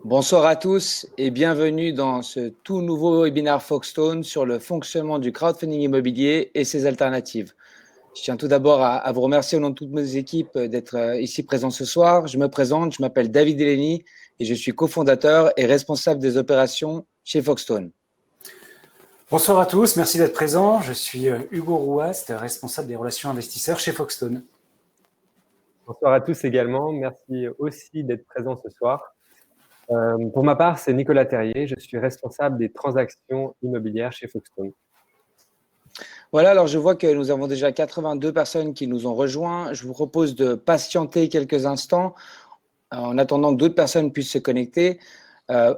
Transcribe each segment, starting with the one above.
Bonsoir à tous et bienvenue dans ce tout nouveau webinaire Foxstone sur le fonctionnement du crowdfunding immobilier et ses alternatives. Je tiens tout d'abord à vous remercier au nom de toutes mes équipes d'être ici présents ce soir. Je me présente, je m'appelle David Delaney et je suis cofondateur et responsable des opérations chez Foxstone. Bonsoir à tous, merci d'être présents. Je suis Hugo Rouast, responsable des relations investisseurs chez Foxstone. Bonsoir à tous également, merci aussi d'être présents ce soir. Pour ma part, c'est Nicolas Terrier, je suis responsable des transactions immobilières chez Foxstone. Voilà, alors je vois que nous avons déjà 82 personnes qui nous ont rejoints. Je vous propose de patienter quelques instants en attendant que d'autres personnes puissent se connecter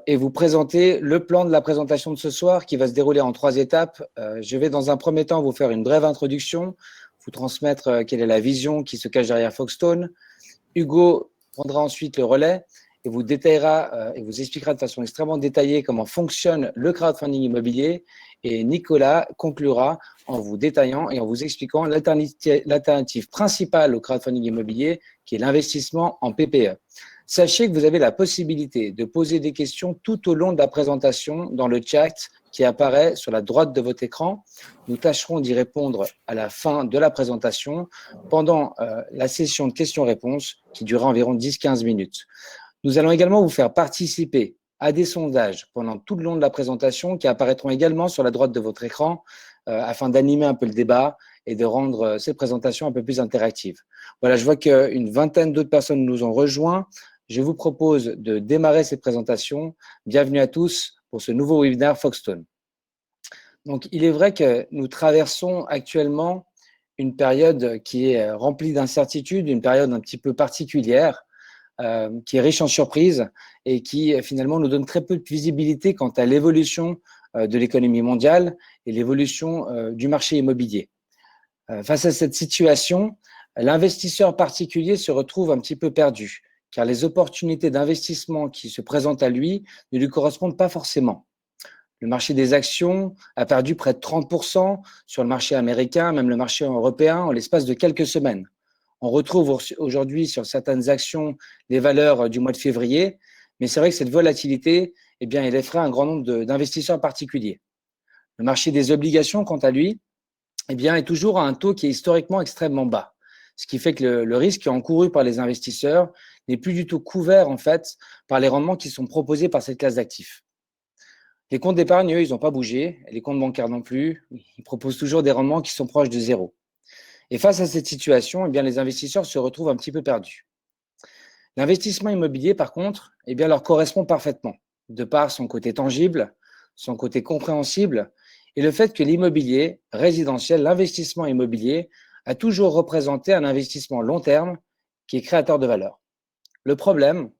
et vous présenter le plan de la présentation de ce soir qui va se dérouler en 3 étapes. Je vais dans un premier temps vous faire une brève introduction, vous transmettre quelle est la vision qui se cache derrière Foxstone. Hugo prendra ensuite le relais et vous détaillera et vous expliquera de façon extrêmement détaillée comment fonctionne le crowdfunding immobilier. Et Nicolas conclura en vous détaillant et en vous expliquant l'alternative principale au crowdfunding immobilier, qui est l'investissement en PPE. Sachez que vous avez la possibilité de poser des questions tout au long de la présentation dans le chat qui apparaît sur la droite de votre écran. Nous tâcherons d'y répondre à la fin de la présentation pendant la session de questions-réponses qui durera environ 10-15 minutes. Nous allons également vous faire participer à des sondages pendant tout le long de la présentation qui apparaîtront également sur la droite de votre écran afin d'animer un peu le débat et de rendre ces présentations un peu plus interactives. Voilà, je vois qu'une vingtaine d'autres personnes nous ont rejoints. Je vous propose de démarrer cette présentation. Bienvenue à tous pour ce nouveau webinaire Foxstone. Donc, il est vrai que nous traversons actuellement une période qui est remplie d'incertitudes, une période un petit peu particulière, qui est riche en surprises et qui finalement nous donne très peu de visibilité quant à l'évolution de l'économie mondiale et l'évolution du marché immobilier. Face à cette situation, l'investisseur particulier se retrouve un petit peu perdu, car les opportunités d'investissement qui se présentent à lui ne lui correspondent pas forcément. Le marché des actions a perdu près de 30% sur le marché américain, même le marché européen, en l'espace de quelques semaines. On retrouve aujourd'hui sur certaines actions les valeurs du mois de février, mais c'est vrai que cette volatilité, eh bien, elle effraie un grand nombre d'investisseurs particuliers. Le marché des obligations, quant à lui, eh bien, est toujours à un taux qui est historiquement extrêmement bas, ce qui fait que le risque encouru par les investisseurs n'est plus du tout couvert en fait par les rendements qui sont proposés par cette classe d'actifs. Les comptes d'épargne, eux, ils n'ont pas bougé, les comptes bancaires non plus, ils proposent toujours des rendements qui sont proches de zéro. Et face à cette situation, eh bien, les investisseurs se retrouvent un petit peu perdus. L'investissement immobilier, par contre, eh bien, leur correspond parfaitement, de par son côté tangible, son côté compréhensible, et le fait que l'immobilier résidentiel, l'investissement immobilier, a toujours représenté un investissement long terme qui est créateur de valeur. Le problème,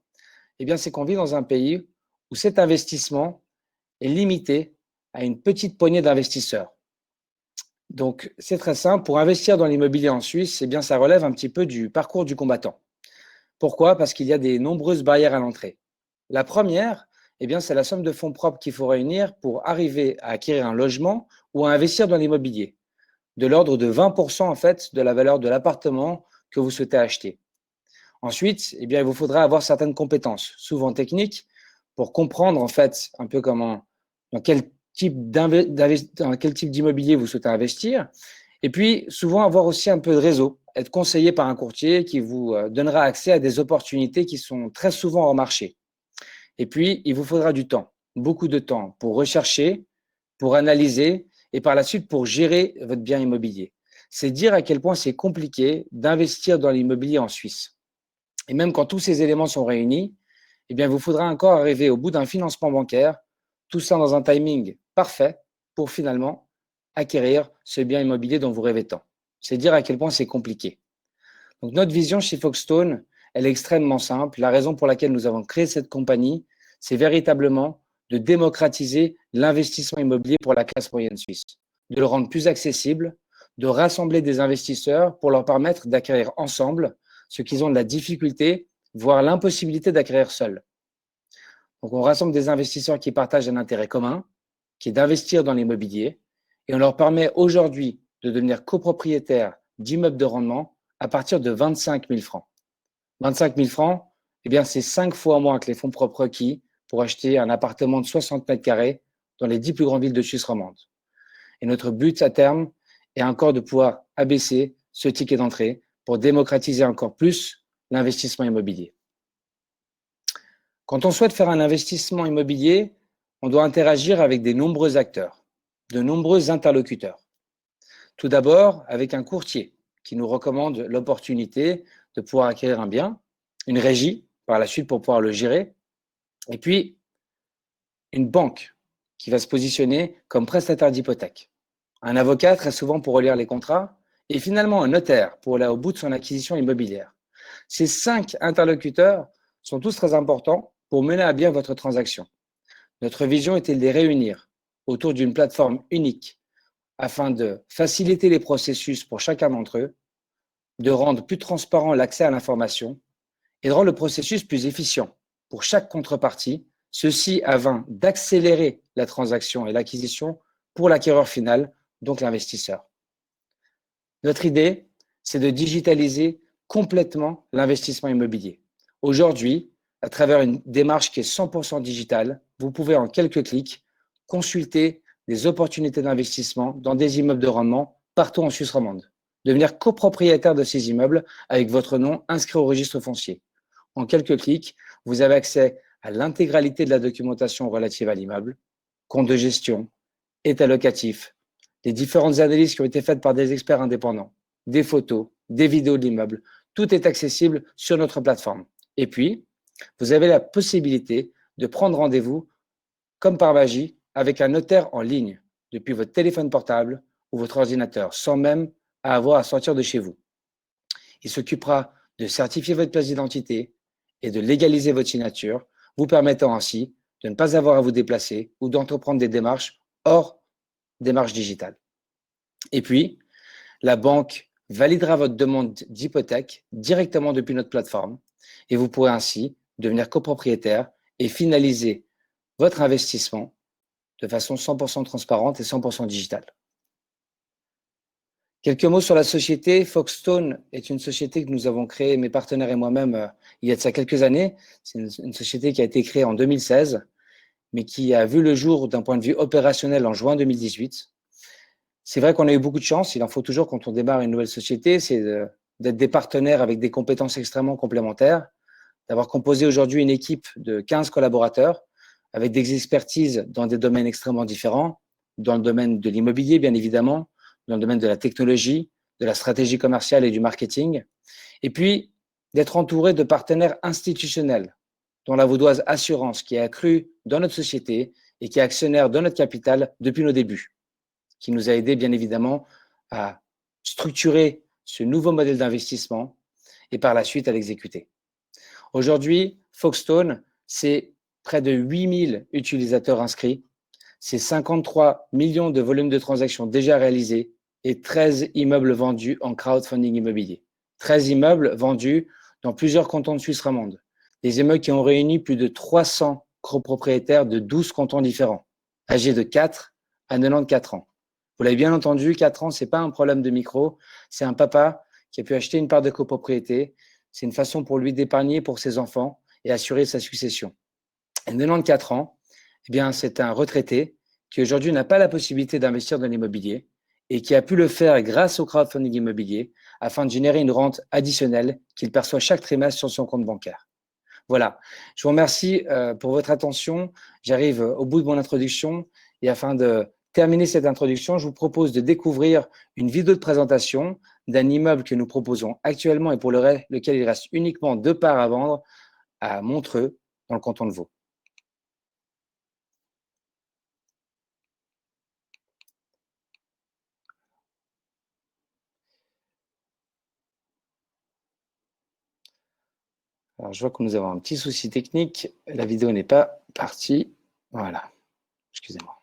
eh bien, c'est qu'on vit dans un pays où cet investissement est limité à une petite poignée d'investisseurs. Donc, c'est très simple. Pour investir dans l'immobilier en Suisse, eh bien, ça relève un petit peu du parcours du combattant. Pourquoi? Parce qu'il y a de nombreuses barrières à l'entrée. La première, eh bien, c'est la somme de fonds propres qu'il faut réunir pour arriver à acquérir un logement ou à investir dans l'immobilier, de l'ordre de 20% en fait de la valeur de l'appartement que vous souhaitez acheter. Ensuite, eh bien, il vous faudra avoir certaines compétences, souvent techniques, pour comprendre en fait un peu dans quel type d'immobilier vous souhaitez investir. Et puis, souvent avoir aussi un peu de réseau, être conseillé par un courtier qui vous donnera accès à des opportunités qui sont très souvent hors marché. Et puis, il vous faudra du temps, beaucoup de temps pour rechercher, pour analyser et par la suite pour gérer votre bien immobilier. C'est dire à quel point c'est compliqué d'investir dans l'immobilier en Suisse. Et même quand tous ces éléments sont réunis, eh bien, il vous faudra encore arriver au bout d'un financement bancaire, tout ça dans un timing parfait pour finalement acquérir ce bien immobilier dont vous rêvez tant. C'est dire à quel point c'est compliqué. Donc, notre vision chez Foxstone, elle est extrêmement simple. La raison pour laquelle nous avons créé cette compagnie, c'est véritablement de démocratiser l'investissement immobilier pour la classe moyenne suisse, de le rendre plus accessible, de rassembler des investisseurs pour leur permettre d'acquérir ensemble ce qu'ils ont de la difficulté, voire l'impossibilité d'acquérir seuls. Donc, on rassemble des investisseurs qui partagent un intérêt commun, qui est d'investir dans l'immobilier, et on leur permet aujourd'hui de devenir copropriétaires d'immeubles de rendement à partir de 25 000 francs. 25 000 francs, eh bien, c'est 5 fois moins que les fonds propres requis pour acheter un appartement de 60 mètres carrés dans les 10 plus grandes villes de Suisse romande. Et notre but à terme est encore de pouvoir abaisser ce ticket d'entrée pour démocratiser encore plus l'investissement immobilier. Quand on souhaite faire un investissement immobilier, on doit interagir avec de nombreux acteurs, de nombreux interlocuteurs. Tout d'abord, avec un courtier qui nous recommande l'opportunité de pouvoir acquérir un bien, une régie par la suite pour pouvoir le gérer, et puis une banque qui va se positionner comme prestataire d'hypothèque, un avocat très souvent pour relire les contrats, et finalement un notaire pour aller au bout de son acquisition immobilière. Ces 5 interlocuteurs sont tous très importants pour mener à bien votre transaction. Notre vision était de les réunir autour d'une plateforme unique afin de faciliter les processus pour chacun d'entre eux, de rendre plus transparent l'accès à l'information et de rendre le processus plus efficient pour chaque contrepartie, ceci afin d'accélérer la transaction et l'acquisition pour l'acquéreur final, donc l'investisseur. Notre idée, c'est de digitaliser complètement l'investissement immobilier. Aujourd'hui, à travers une démarche qui est 100% digitale, vous pouvez en quelques clics consulter des opportunités d'investissement dans des immeubles de rendement partout en Suisse romande. Devenir copropriétaire de ces immeubles avec votre nom inscrit au registre foncier. En quelques clics, vous avez accès à l'intégralité de la documentation relative à l'immeuble, compte de gestion, état locatif, les différentes analyses qui ont été faites par des experts indépendants, des photos, des vidéos de l'immeuble. Tout est accessible sur notre plateforme. Et puis, vous avez la possibilité de prendre rendez-vous, comme par magie, avec un notaire en ligne, depuis votre téléphone portable ou votre ordinateur, sans même avoir à sortir de chez vous. Il s'occupera de certifier votre pièce d'identité et de légaliser votre signature, vous permettant ainsi de ne pas avoir à vous déplacer ou d'entreprendre des démarches hors démarche digitale. Et puis, la banque validera votre demande d'hypothèque directement depuis notre plateforme et vous pourrez ainsi devenir copropriétaire et finaliser votre investissement de façon 100% transparente et 100% digitale. Quelques mots sur la société. Foxstone est une société que nous avons créée, mes partenaires et moi-même, il y a de ça quelques années. C'est une société qui a été créée en 2016, mais qui a vu le jour d'un point de vue opérationnel en juin 2018. C'est vrai qu'on a eu beaucoup de chance, il en faut toujours quand on démarre une nouvelle société, c'est d'être des partenaires avec des compétences extrêmement complémentaires, d'avoir composé aujourd'hui une équipe de 15 collaborateurs avec des expertises dans des domaines extrêmement différents, dans le domaine de l'immobilier bien évidemment, dans le domaine de la technologie, de la stratégie commerciale et du marketing, et puis d'être entouré de partenaires institutionnels, dont la Vaudoise Assurance qui est accrue dans notre société et qui est actionnaire de notre capital depuis nos débuts, qui nous a aidé bien évidemment à structurer ce nouveau modèle d'investissement et par la suite à l'exécuter. Aujourd'hui, Foxstone, c'est près de 8000 utilisateurs inscrits, c'est 53 millions de volumes de transactions déjà réalisés et 13 immeubles vendus en crowdfunding immobilier. 13 immeubles vendus dans plusieurs cantons de Suisse romande. Des immeubles qui ont réuni plus de 300 copropriétaires de 12 cantons différents, âgés de 4 à 94 ans. Vous l'avez bien entendu, 4 ans, ce n'est pas un problème de micro, c'est un papa qui a pu acheter une part de copropriété. C'est une façon pour lui d'épargner pour ses enfants et assurer sa succession. Et 94 ans, eh bien, c'est un retraité qui aujourd'hui n'a pas la possibilité d'investir dans l'immobilier et qui a pu le faire grâce au crowdfunding immobilier afin de générer une rente additionnelle qu'il perçoit chaque trimestre sur son compte bancaire. Voilà, je vous remercie pour votre attention. J'arrive au bout de mon introduction et afin de terminer cette introduction, je vous propose de découvrir une vidéo de présentation d'un immeuble que nous proposons actuellement et pour lequel il reste uniquement 2 parts à vendre à Montreux, dans le canton de Vaud. Alors, je vois que nous avons un petit souci technique. La vidéo n'est pas partie. Voilà, excusez-moi.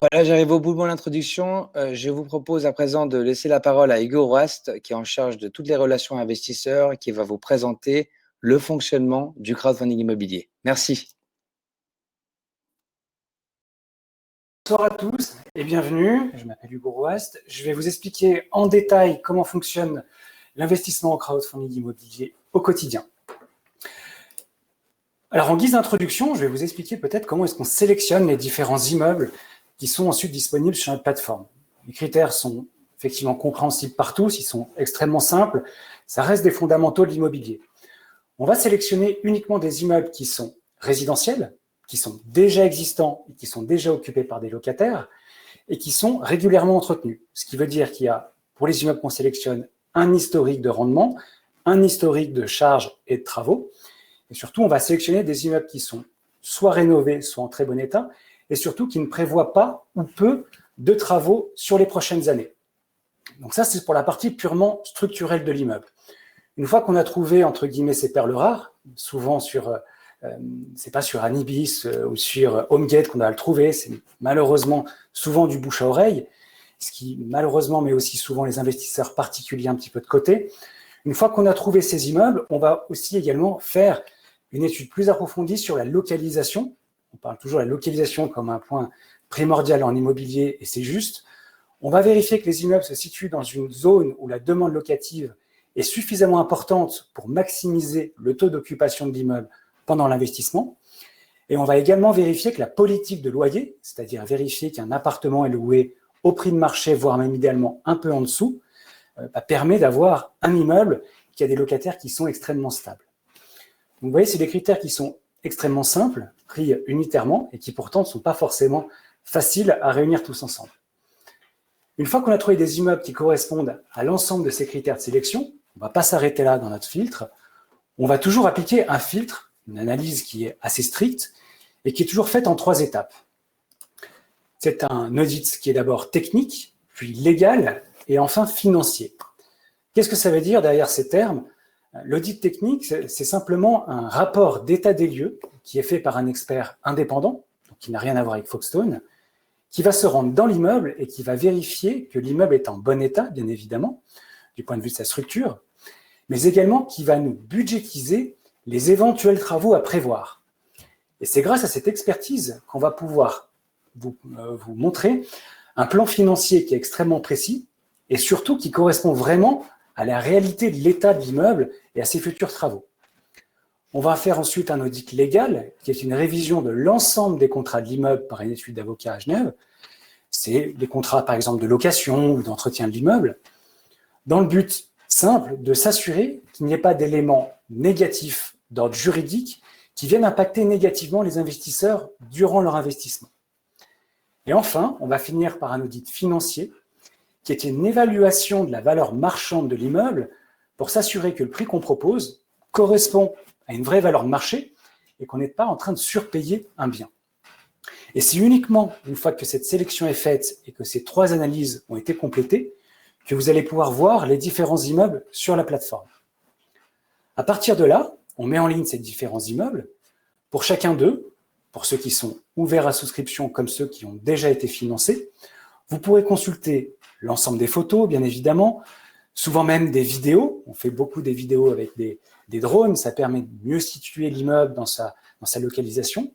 Voilà, j'arrive au bout de mon introduction. Je vous propose à présent de laisser la parole à Hugo Rouast, qui est en charge de toutes les relations investisseurs, qui va vous présenter le fonctionnement du crowdfunding immobilier. Merci. Bonsoir à tous et bienvenue. Je m'appelle Hugo Rouast. Je vais vous expliquer en détail comment fonctionne l'investissement en crowdfunding immobilier au quotidien. Alors, en guise d'introduction, je vais vous expliquer peut-être comment est-ce qu'on sélectionne les différents immeubles qui sont ensuite disponibles sur notre plateforme. Les critères sont effectivement compréhensibles par tous, ils sont extrêmement simples, ça reste des fondamentaux de l'immobilier. On va sélectionner uniquement des immeubles qui sont résidentiels, qui sont déjà existants et qui sont déjà occupés par des locataires et qui sont régulièrement entretenus. Ce qui veut dire qu'il y a, pour les immeubles qu'on sélectionne, un historique de rendement, un historique de charges et de travaux. Et surtout, on va sélectionner des immeubles qui sont soit rénovés, soit en très bon état, et surtout qui ne prévoient pas ou peu de travaux sur les prochaines années. Donc ça, c'est pour la partie purement structurelle de l'immeuble. Une fois qu'on a trouvé, entre guillemets, ces perles rares, souvent c'est pas sur Anibis ou sur HomeGate qu'on va le trouver, c'est malheureusement souvent du bouche à oreille, ce qui malheureusement met aussi souvent les investisseurs particuliers un petit peu de côté. Une fois qu'on a trouvé ces immeubles, on va aussi également faire une étude plus approfondie sur la localisation. On parle toujours de la localisation comme un point primordial en immobilier, et c'est juste. On va vérifier que les immeubles se situent dans une zone où la demande locative est suffisamment importante pour maximiser le taux d'occupation de l'immeuble pendant l'investissement. Et on va également vérifier que la politique de loyer, c'est-à-dire vérifier qu'un appartement est loué au prix de marché, voire même idéalement un peu en dessous, permet d'avoir un immeuble qui a des locataires qui sont extrêmement stables. Donc, vous voyez, c'est des critères qui sont extrêmement simples, pris unitairement, et qui pourtant ne sont pas forcément faciles à réunir tous ensemble. Une fois qu'on a trouvé des immeubles qui correspondent à l'ensemble de ces critères de sélection, on ne va pas s'arrêter là dans notre filtre, on va toujours appliquer un filtre, une analyse qui est assez stricte, et qui est toujours faite en 3 étapes. C'est un audit qui est d'abord technique, puis légal, et enfin financier. Qu'est-ce que ça veut dire derrière ces termes ? L'audit technique, c'est simplement un rapport d'état des lieux qui est fait par un expert indépendant, donc qui n'a rien à voir avec Foxstone, qui va se rendre dans l'immeuble et qui va vérifier que l'immeuble est en bon état, bien évidemment, du point de vue de sa structure, mais également qui va nous budgétiser les éventuels travaux à prévoir. Et c'est grâce à cette expertise qu'on va pouvoir vous montrer un plan financier qui est extrêmement précis et surtout qui correspond vraiment à la réalité de l'état de l'immeuble et à ses futurs travaux. On va faire ensuite un audit légal, qui est une révision de l'ensemble des contrats de l'immeuble par une étude d'avocat à Genève. C'est des contrats, par exemple, de location ou d'entretien de l'immeuble, dans le but simple de s'assurer qu'il n'y ait pas d'éléments négatifs d'ordre juridique qui viennent impacter négativement les investisseurs durant leur investissement. Et enfin, on va finir par un audit financier, qui est une évaluation de la valeur marchande de l'immeuble pour s'assurer que le prix qu'on propose correspond à une vraie valeur de marché et qu'on n'est pas en train de surpayer un bien. Et c'est uniquement une fois que cette sélection est faite et que ces 3 analyses ont été complétées que vous allez pouvoir voir les différents immeubles sur la plateforme. À partir de là, on met en ligne ces différents immeubles. Pour chacun d'eux, pour ceux qui sont ouverts à souscription comme ceux qui ont déjà été financés, vous pourrez consulter l'ensemble des photos, bien évidemment, souvent même des vidéos. On fait beaucoup des vidéos avec des drones, ça permet de mieux situer l'immeuble dans sa localisation.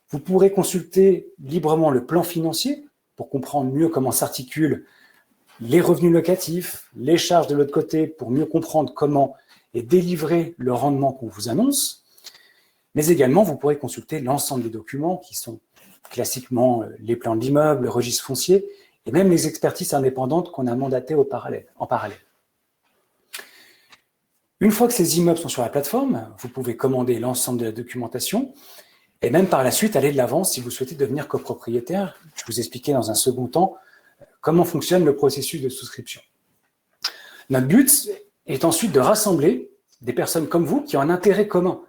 Vous pourrez consulter librement le plan financier pour comprendre mieux comment s'articulent les revenus locatifs, les charges de l'autre côté, pour mieux comprendre comment est délivré le rendement qu'on vous annonce. Mais également, vous pourrez consulter l'ensemble des documents qui sont classiquement les plans de l'immeuble, le registre foncier, et même les expertises indépendantes qu'on a mandatées en parallèle. Une fois que ces immeubles sont sur la plateforme, vous pouvez commander l'ensemble de la documentation et même par la suite aller de l'avant si vous souhaitez devenir copropriétaire. Je vous expliquerai dans un second temps comment fonctionne le processus de souscription. Notre but est ensuite de rassembler des personnes comme vous qui ont un intérêt commun,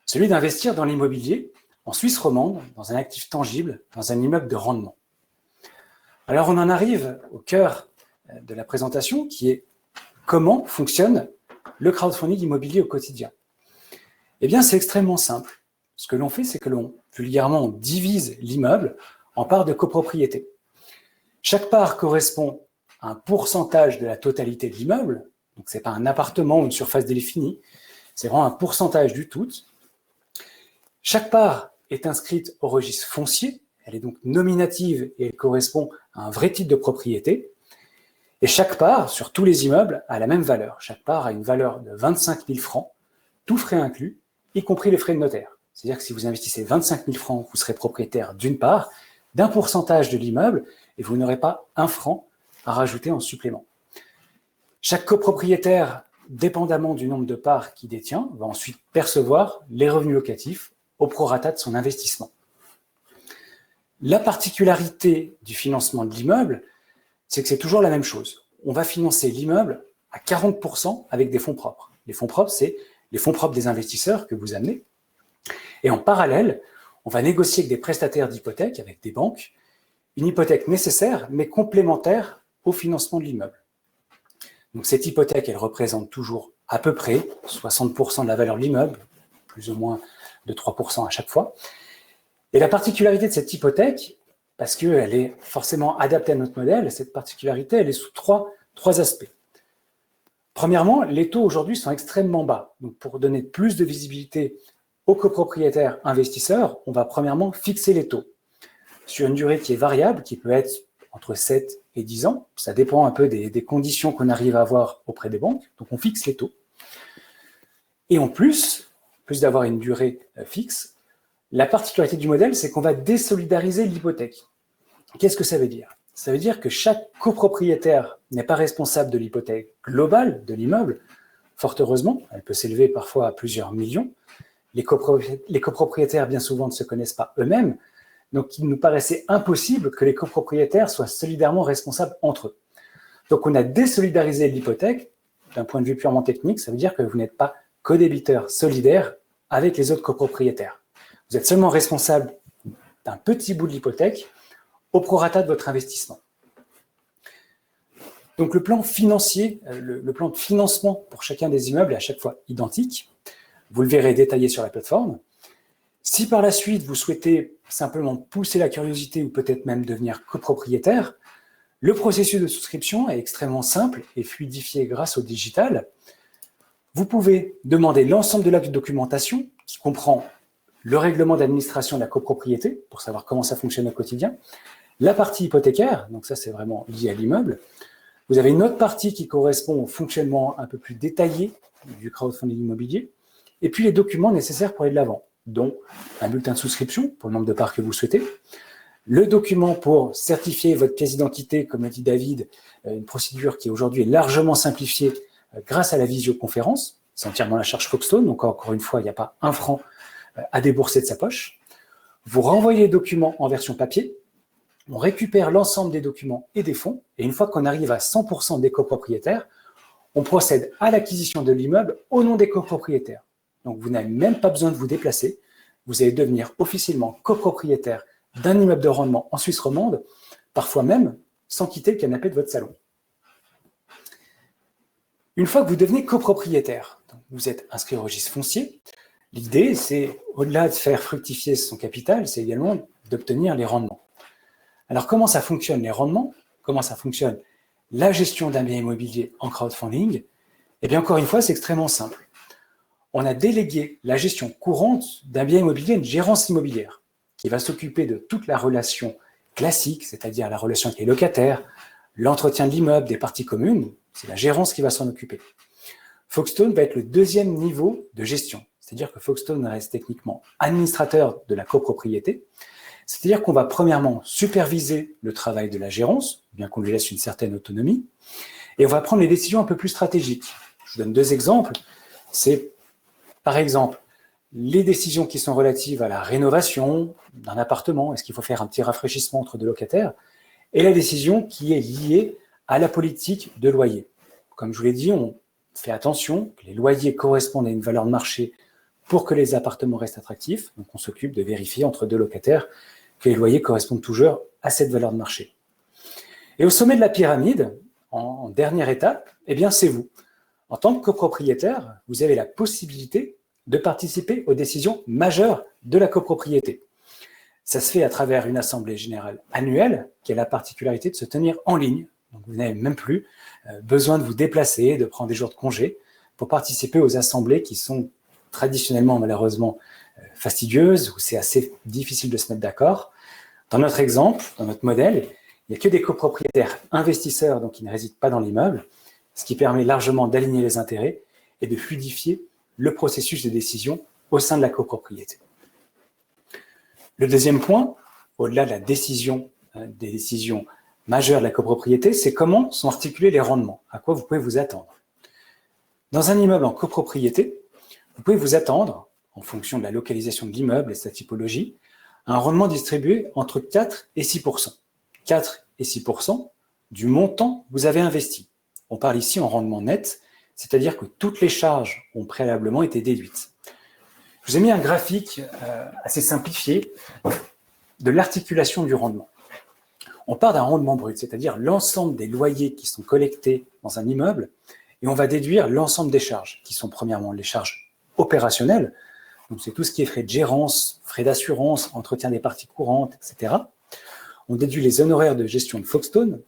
celui d'investir dans l'immobilier en Suisse romande, dans un actif tangible, dans un immeuble de rendement. Alors, on en arrive au cœur de la présentation, qui est comment fonctionne le crowdfunding immobilier au quotidien. Eh bien, c'est extrêmement simple. Ce que l'on fait, c'est que vulgairement, on divise l'immeuble en parts de copropriété. Chaque part correspond à un pourcentage de la totalité de l'immeuble. Donc, ce n'est pas un appartement ou une surface définie, c'est vraiment un pourcentage du tout. Chaque part est inscrite au registre foncier, elle est donc nominative et elle correspond à un vrai titre de propriété. Et chaque part, sur tous les immeubles, a la même valeur. Chaque part a une valeur de 25 000 francs, tous frais inclus, y compris les frais de notaire. C'est-à-dire que si vous investissez 25 000 francs, vous serez propriétaire d'une part, d'un pourcentage de l'immeuble, et vous n'aurez pas un franc à rajouter en supplément. Chaque copropriétaire, dépendamment du nombre de parts qu'il détient, va ensuite percevoir les revenus locatifs au prorata de son investissement. La particularité du financement de l'immeuble, c'est que c'est toujours la même chose. On va financer l'immeuble à 40% avec des fonds propres. Les fonds propres, c'est les fonds propres des investisseurs que vous amenez. Et en parallèle, on va négocier avec des prestataires d'hypothèques, avec des banques, une hypothèque nécessaire, mais complémentaire au financement de l'immeuble. Donc cette hypothèque, elle représente toujours à peu près 60% de la valeur de l'immeuble, plus ou moins de 3% à chaque fois. Et la particularité de cette hypothèque, parce qu'elle est forcément adaptée à notre modèle, cette particularité, elle est sous trois aspects. Premièrement, les taux aujourd'hui sont extrêmement bas. Donc pour donner plus de visibilité aux copropriétaires investisseurs, on va premièrement fixer les taux sur une durée qui est variable, qui peut être entre 7 et 10 ans. Ça dépend un peu des conditions qu'on arrive à avoir auprès des banques. Donc on fixe les taux. Et en plus d'avoir une durée fixe, la particularité du modèle, c'est qu'on va désolidariser l'hypothèque. Qu'est-ce que ça veut dire? Ça veut dire que chaque copropriétaire n'est pas responsable de l'hypothèque globale de l'immeuble. Fort heureusement, elle peut s'élever parfois à plusieurs millions. Les copropriétaires, bien souvent, ne se connaissent pas eux-mêmes. Donc, il nous paraissait impossible que les copropriétaires soient solidairement responsables entre eux. Donc, on a désolidarisé l'hypothèque. D'un point de vue purement technique, ça veut dire que vous n'êtes pas codébiteur solidaire avec les autres copropriétaires. Vous êtes seulement responsable d'un petit bout de l'hypothèque au prorata de votre investissement. Donc, le plan financier, le plan de financement pour chacun des immeubles est à chaque fois identique. Vous le verrez détaillé sur la plateforme. Si par la suite, vous souhaitez simplement pousser la curiosité ou peut-être même devenir copropriétaire, le processus de souscription est extrêmement simple et fluidifié grâce au digital. Vous pouvez demander l'ensemble de la documentation qui comprend le règlement d'administration de la copropriété pour savoir comment ça fonctionne au quotidien, la partie hypothécaire, donc ça c'est vraiment lié à l'immeuble. Vous avez une autre partie qui correspond au fonctionnement un peu plus détaillé du crowdfunding immobilier, et puis les documents nécessaires pour aller de l'avant, dont un bulletin de souscription pour le nombre de parts que vous souhaitez, le document pour certifier votre pièce d'identité, comme l'a dit David, une procédure qui aujourd'hui est largement simplifiée grâce à la visioconférence, c'est entièrement la charge Foxstone, donc encore une fois, il n'y a pas un franc à débourser de sa poche. Vous renvoyez les documents en version papier, on récupère l'ensemble des documents et des fonds, et une fois qu'on arrive à 100% des copropriétaires, on procède à l'acquisition de l'immeuble au nom des copropriétaires. Donc vous n'avez même pas besoin de vous déplacer, vous allez devenir officiellement copropriétaire d'un immeuble de rendement en Suisse romande, parfois même sans quitter le canapé de votre salon. Une fois que vous devenez copropriétaire, vous êtes inscrit au registre foncier, l'idée c'est, au-delà de faire fructifier son capital, c'est également d'obtenir les rendements. Alors comment ça fonctionne les rendements? Comment ça fonctionne la gestion d'un bien immobilier en crowdfunding? Eh bien encore une fois, c'est extrêmement simple. On a délégué la gestion courante d'un bien immobilier à une gérance immobilière qui va s'occuper de toute la relation classique, c'est-à-dire la relation avec les locataires, l'entretien de l'immeuble, des parties communes, c'est la gérance qui va s'en occuper. Foxstone va être le deuxième niveau de gestion, c'est-à-dire que Foxstone reste techniquement administrateur de la copropriété, c'est-à-dire qu'on va premièrement superviser le travail de la gérance, bien qu'on lui laisse une certaine autonomie, et on va prendre les décisions un peu plus stratégiques. Je vous donne deux exemples. C'est par exemple les décisions qui sont relatives à la rénovation d'un appartement, est-ce qu'il faut faire un petit rafraîchissement entre deux locataires, et la décision qui est liée à la politique de loyer. Comme je vous l'ai dit, on fait attention que les loyers correspondent à une valeur de marché pour que les appartements restent attractifs. Donc on s'occupe de vérifier entre deux locataires que les loyers correspondent toujours à cette valeur de marché. Et au sommet de la pyramide, en dernière étape, eh bien c'est vous. En tant que copropriétaire, vous avez la possibilité de participer aux décisions majeures de la copropriété. Ça se fait à travers une assemblée générale annuelle qui a la particularité de se tenir en ligne. Donc, vous n'avez même plus besoin de vous déplacer, de prendre des jours de congé pour participer aux assemblées qui sont traditionnellement, malheureusement, fastidieuses, où c'est assez difficile de se mettre d'accord. Dans notre exemple, dans notre modèle, il n'y a que des copropriétaires investisseurs, donc qui ne résident pas dans l'immeuble, ce qui permet largement d'aligner les intérêts et de fluidifier le processus de décision au sein de la copropriété. Le deuxième point, au-delà de la décision, des décisions majeures de la copropriété, c'est comment sont articulés les rendements, à quoi vous pouvez vous attendre. Dans un immeuble en copropriété, vous pouvez vous attendre, en fonction de la localisation de l'immeuble et de sa typologie, à un rendement distribué entre 4 et 6%. 4 et 6% du montant que vous avez investi. On parle ici en rendement net, c'est-à-dire que toutes les charges ont préalablement été déduites. Je vous ai mis un graphique assez simplifié de l'articulation du rendement. On part d'un rendement brut, c'est-à-dire l'ensemble des loyers qui sont collectés dans un immeuble, et on va déduire l'ensemble des charges, qui sont premièrement les charges opérationnelles, donc c'est tout ce qui est frais de gérance, frais d'assurance, entretien des parties courantes, etc. On déduit les honoraires de gestion de Foxtone,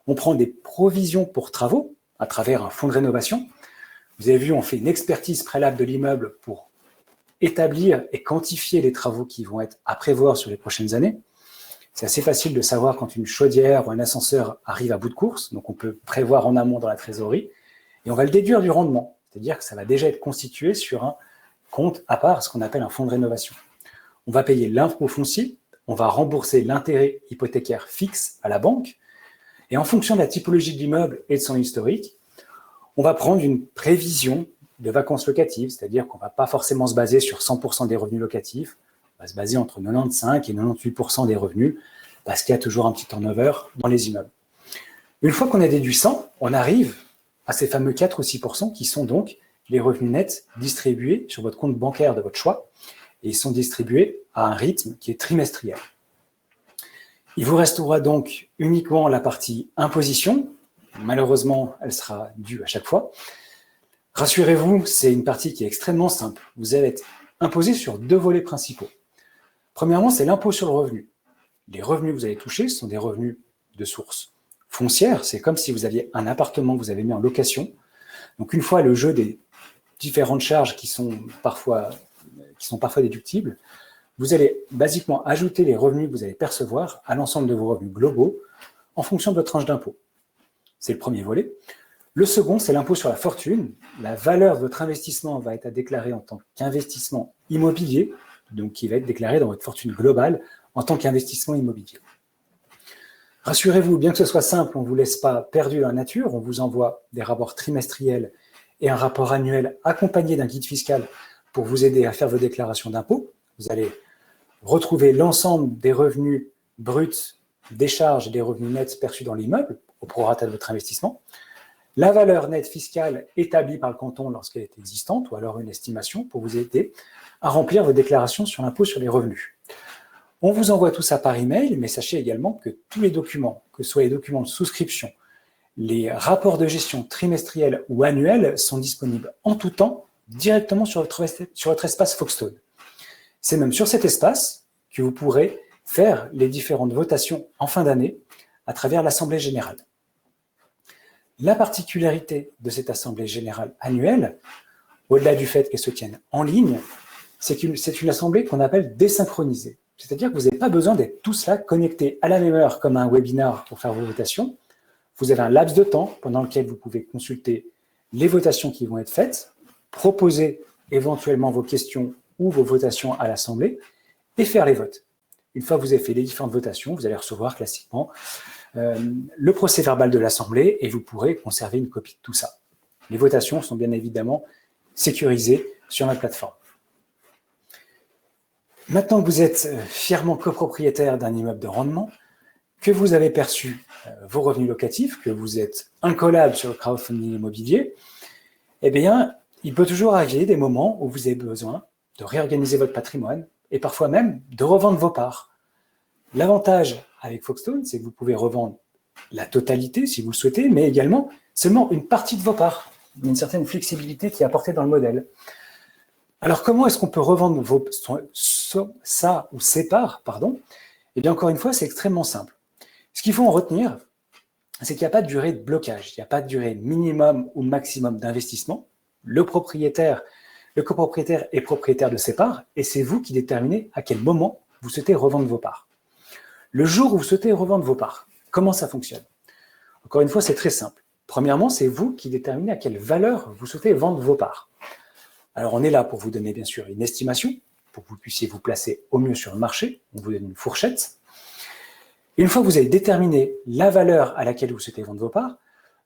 on prend des provisions pour travaux à travers un fonds de rénovation. Vous avez vu, on fait une expertise préalable de l'immeuble pour établir et quantifier les travaux qui vont être à prévoir sur les prochaines années. C'est assez facile de savoir quand une chaudière ou un ascenseur arrive à bout de course, donc on peut prévoir en amont dans la trésorerie, et on va le déduire du rendement, c'est-à-dire que ça va déjà être constitué sur un compte à part, ce qu'on appelle un fonds de rénovation. On va payer l'impôt foncier, on va rembourser l'intérêt hypothécaire fixe à la banque, et en fonction de la typologie de l'immeuble et de son historique, on va prendre une prévision de vacances locatives, c'est-à-dire qu'on ne va pas forcément se baser sur 100% des revenus locatifs, on va se baser entre 95 et 98% des revenus, parce qu'il y a toujours un petit turnover dans les immeubles. Une fois qu'on a déduit 100, on arrive à ces fameux 4 ou 6% qui sont donc les revenus nets distribués sur votre compte bancaire de votre choix, et ils sont distribués à un rythme qui est trimestriel. Il vous restera donc uniquement la partie imposition. Malheureusement, elle sera due à chaque fois. Rassurez-vous, c'est une partie qui est extrêmement simple. Vous allez être imposé sur 2 volets principaux. Premièrement, c'est l'impôt sur le revenu. Les revenus que vous allez toucher sont des revenus de source foncière. C'est comme si vous aviez un appartement que vous avez mis en location. Donc, une fois le jeu des différentes charges qui sont parfois déductibles, vous allez basiquement ajouter les revenus que vous allez percevoir à l'ensemble de vos revenus globaux en fonction de votre tranche d'impôt. C'est le premier volet. Le second, c'est l'impôt sur la fortune. La valeur de votre investissement va être à déclarer en tant qu'investissement immobilier, donc qui va être déclaré dans votre fortune globale en tant qu'investissement immobilier. Rassurez-vous, bien que ce soit simple, on ne vous laisse pas perdu dans la nature, on vous envoie des rapports trimestriels et un rapport annuel accompagné d'un guide fiscal pour vous aider à faire vos déclarations d'impôt. Vous allez retrouver l'ensemble des revenus bruts, des charges et des revenus nets perçus dans l'immeuble au prorata de votre investissement, la valeur nette fiscale établie par le canton lorsqu'elle est existante, ou alors une estimation pour vous aider à remplir vos déclarations sur l'impôt sur les revenus. On vous envoie tout ça par email, mais sachez également que tous les documents, que ce soit les documents de souscription, les rapports de gestion trimestriels ou annuels, sont disponibles en tout temps directement sur votre espace Foxtone. C'est même sur cet espace que vous pourrez faire les différentes votations en fin d'année à travers l'Assemblée générale. La particularité de cette Assemblée générale annuelle, au-delà du fait qu'elle se tienne en ligne, c'est que c'est une assemblée qu'on appelle désynchronisée. C'est-à-dire que vous n'avez pas besoin d'être tous là connectés à la même heure comme un webinar pour faire vos votations. Vous avez un laps de temps pendant lequel vous pouvez consulter les votations qui vont être faites, proposer éventuellement vos questions ou vos votations à l'Assemblée et faire les votes. Une fois que vous avez fait les différentes votations, vous allez recevoir classiquement le procès-verbal de l'Assemblée et vous pourrez conserver une copie de tout ça. Les votations sont bien évidemment sécurisées sur notre plateforme. Maintenant que vous êtes fièrement copropriétaire d'un immeuble de rendement, que vous avez perçu vos revenus locatifs, que vous êtes incollable sur le crowdfunding immobilier, eh bien, il peut toujours arriver des moments où vous avez besoin de réorganiser votre patrimoine et parfois même de revendre vos parts. L'avantage avec Foxtone, c'est que vous pouvez revendre la totalité si vous le souhaitez, mais également seulement une partie de vos parts. Il y a une certaine flexibilité qui est apportée dans le modèle. Alors, comment est-ce qu'on peut revendre ça ou ces parts, pardon? Eh bien, encore une fois, c'est extrêmement simple. Ce qu'il faut en retenir, c'est qu'il n'y a pas de durée de blocage, il n'y a pas de durée minimum ou maximum d'investissement. Le copropriétaire est propriétaire de ses parts et c'est vous qui déterminez à quel moment vous souhaitez revendre vos parts. Le jour où vous souhaitez revendre vos parts, comment ça fonctionne? Encore une fois, c'est très simple. Premièrement, c'est vous qui déterminez à quelle valeur vous souhaitez vendre vos parts. Alors, on est là pour vous donner, bien sûr, une estimation, pour que vous puissiez vous placer au mieux sur le marché. On vous donne une fourchette. Et une fois que vous avez déterminé la valeur à laquelle vous souhaitez vendre vos parts,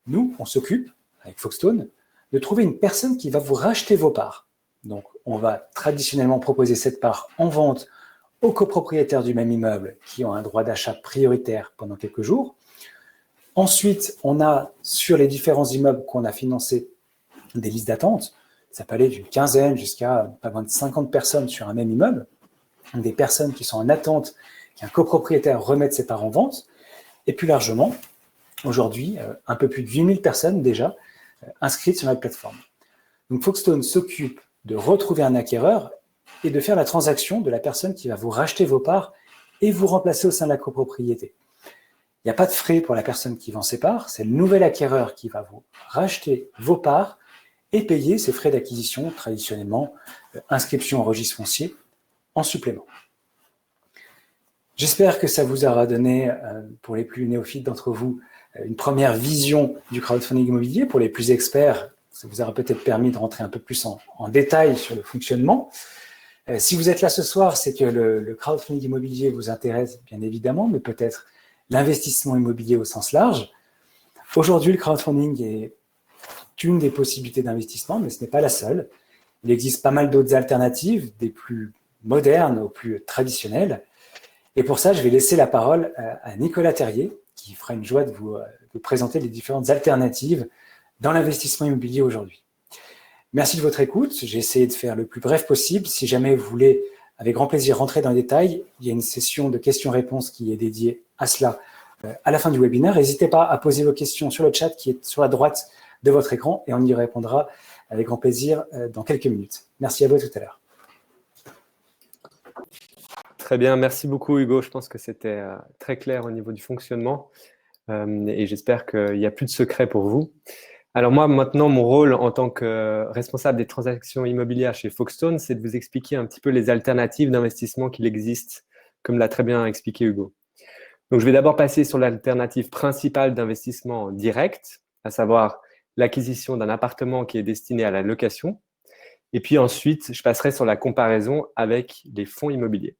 nous, on s'occupe, avec Foxstone, de trouver une personne qui va vous racheter vos parts. Donc, on va traditionnellement proposer cette part en vente aux copropriétaires du même immeuble qui ont un droit d'achat prioritaire pendant quelques jours. Ensuite, on a, sur les différents immeubles qu'on a financés, des listes d'attente. Ça peut aller d'une quinzaine jusqu'à pas loin de 50 personnes sur un même immeuble. Des personnes qui sont en attente qu'un copropriétaire remette ses parts en vente. Et plus largement, aujourd'hui, un peu plus de 8000 personnes déjà inscrites sur notre plateforme. Donc, Foxstone s'occupe de retrouver un acquéreur et de faire la transaction de la personne qui va vous racheter vos parts et vous remplacer au sein de la copropriété. Il n'y a pas de frais pour la personne qui vend ses parts, c'est le nouvel acquéreur qui va vous racheter vos parts et payer ses frais d'acquisition, traditionnellement inscription au registre foncier, en supplément. J'espère que ça vous aura donné, pour les plus néophytes d'entre vous, une première vision du crowdfunding immobilier. Pour les plus experts, ça vous aura peut-être permis de rentrer un peu plus en détail sur le fonctionnement. Si vous êtes là ce soir, c'est que le crowdfunding immobilier vous intéresse, bien évidemment, mais peut-être l'investissement immobilier au sens large. Aujourd'hui, le crowdfunding est une des possibilités d'investissement, mais ce n'est pas la seule. Il existe pas mal d'autres alternatives, des plus modernes aux plus traditionnelles. Et pour ça, je vais laisser la parole à Nicolas Terrier, qui fera une joie de vous présenter les différentes alternatives dans l'investissement immobilier aujourd'hui. Merci de votre écoute. J'ai essayé de faire le plus bref possible. Si jamais vous voulez, avec grand plaisir, rentrer dans les détails, il y a une session de questions-réponses qui est dédiée à cela à la fin du webinaire. N'hésitez pas à poser vos questions sur le chat qui est sur la droite de votre écran et on y répondra avec grand plaisir dans quelques minutes. Merci à vous, à tout à l'heure. Très bien, merci beaucoup Hugo. Je pense que c'était très clair au niveau du fonctionnement et j'espère qu'il n'y a plus de secret pour vous. Alors moi, maintenant, mon rôle en tant que responsable des transactions immobilières chez Foxstone, c'est de vous expliquer un petit peu les alternatives d'investissement qu'il existe, comme l'a très bien expliqué Hugo. Donc, je vais d'abord passer sur l'alternative principale d'investissement direct, à savoir l'acquisition d'un appartement qui est destiné à la location. Et puis ensuite, je passerai sur la comparaison avec les fonds immobiliers.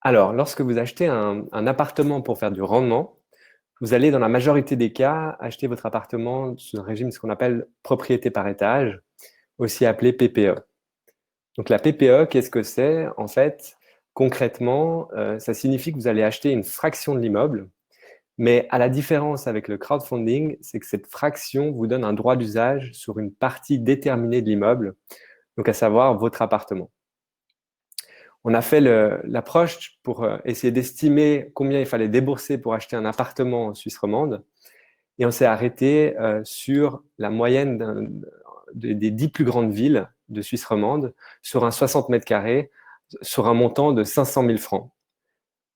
Alors, lorsque vous achetez un appartement pour faire du rendement, vous allez, dans la majorité des cas, acheter votre appartement sous un régime ce qu'on appelle propriété par étage, aussi appelé PPE. Donc la PPE, qu'est-ce que c'est? En fait, concrètement, ça signifie que vous allez acheter une fraction de l'immeuble, mais à la différence avec le crowdfunding, c'est que cette fraction vous donne un droit d'usage sur une partie déterminée de l'immeuble, donc à savoir votre appartement. On a fait l'approche pour essayer d'estimer combien il fallait débourser pour acheter un appartement en Suisse romande. Et on s'est arrêté sur la moyenne des 10 plus grandes villes de Suisse romande sur un 60 mètres carrés, sur un montant de 500 000 francs.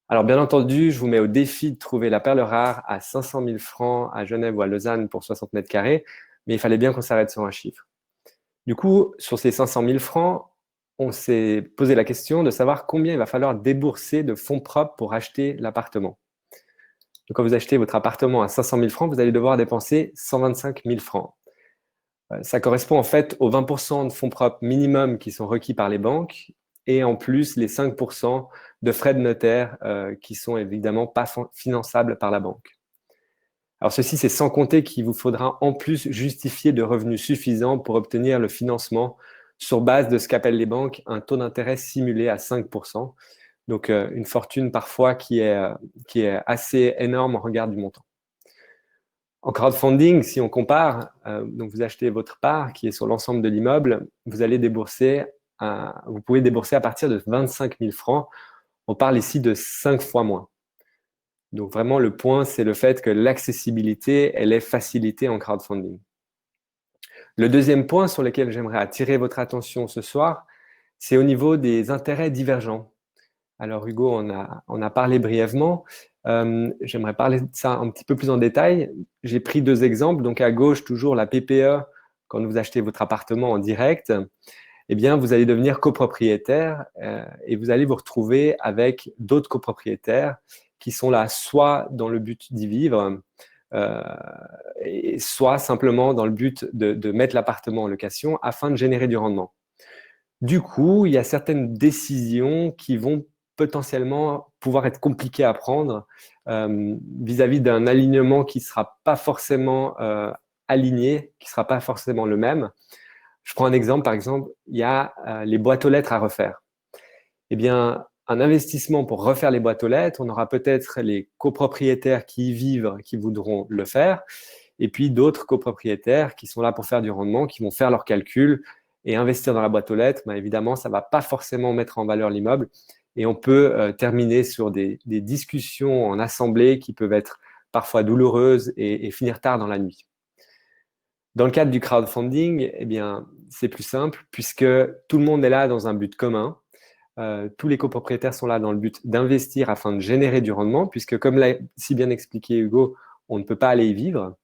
Alors, bien entendu, je vous mets au défi de trouver la perle rare à 500 000 francs à Genève ou à Lausanne pour 60 mètres carrés, mais il fallait bien qu'on s'arrête sur un chiffre. Du coup, sur ces 500 000 francs, on s'est posé la question de savoir combien il va falloir débourser de fonds propres pour acheter l'appartement. Donc, quand vous achetez votre appartement à 500 000 francs, vous allez devoir dépenser 125 000 francs. Ça correspond en fait aux 20% de fonds propres minimum qui sont requis par les banques et en plus les 5% de frais de notaire qui sont évidemment pas finançables par la banque. Alors ceci, c'est sans compter qu'il vous faudra en plus justifier de revenus suffisants pour obtenir le financement sur base de ce qu'appellent les banques un taux d'intérêt simulé à 5%. Donc, une fortune parfois qui est assez énorme en regard du montant. En crowdfunding, si on compare, donc vous achetez votre part qui est sur l'ensemble de l'immeuble, vous pouvez débourser à partir de 25 000 francs. On parle ici de 5 fois moins. Donc, vraiment, le point, c'est le fait que l'accessibilité, elle est facilitée en crowdfunding. Le deuxième point sur lequel j'aimerais attirer votre attention ce soir, c'est au niveau des intérêts divergents. Alors Hugo, on a parlé brièvement. J'aimerais parler de ça un petit peu plus en détail. J'ai pris 2 exemples. Donc à gauche, toujours la PPE, quand vous achetez votre appartement en direct, eh bien, vous allez devenir copropriétaire et vous allez vous retrouver avec d'autres copropriétaires qui sont là soit dans le but d'y vivre, et soit simplement dans le but de mettre l'appartement en location afin de générer du rendement. Du coup, il y a certaines décisions qui vont potentiellement pouvoir être compliquées à prendre vis-à-vis d'un alignement qui ne sera pas forcément aligné, qui ne sera pas forcément le même. Je prends un exemple, par exemple, il y a les boîtes aux lettres à refaire. Eh bien, un investissement pour refaire les boîtes aux lettres, on aura peut-être les copropriétaires qui y vivent, qui voudront le faire, et puis d'autres copropriétaires qui sont là pour faire du rendement, qui vont faire leurs calculs et investir dans la boîte aux lettres. Ben, évidemment, ça ne va pas forcément mettre en valeur l'immeuble, et on peut terminer sur des discussions en assemblée qui peuvent être parfois douloureuses et finir tard dans la nuit. Dans le cadre du crowdfunding, eh bien, c'est plus simple puisque tout le monde est là dans un but commun. Tous les copropriétaires sont là dans le but d'investir afin de générer du rendement, puisque comme l'a si bien expliqué Hugo, on ne peut pas aller y vivre.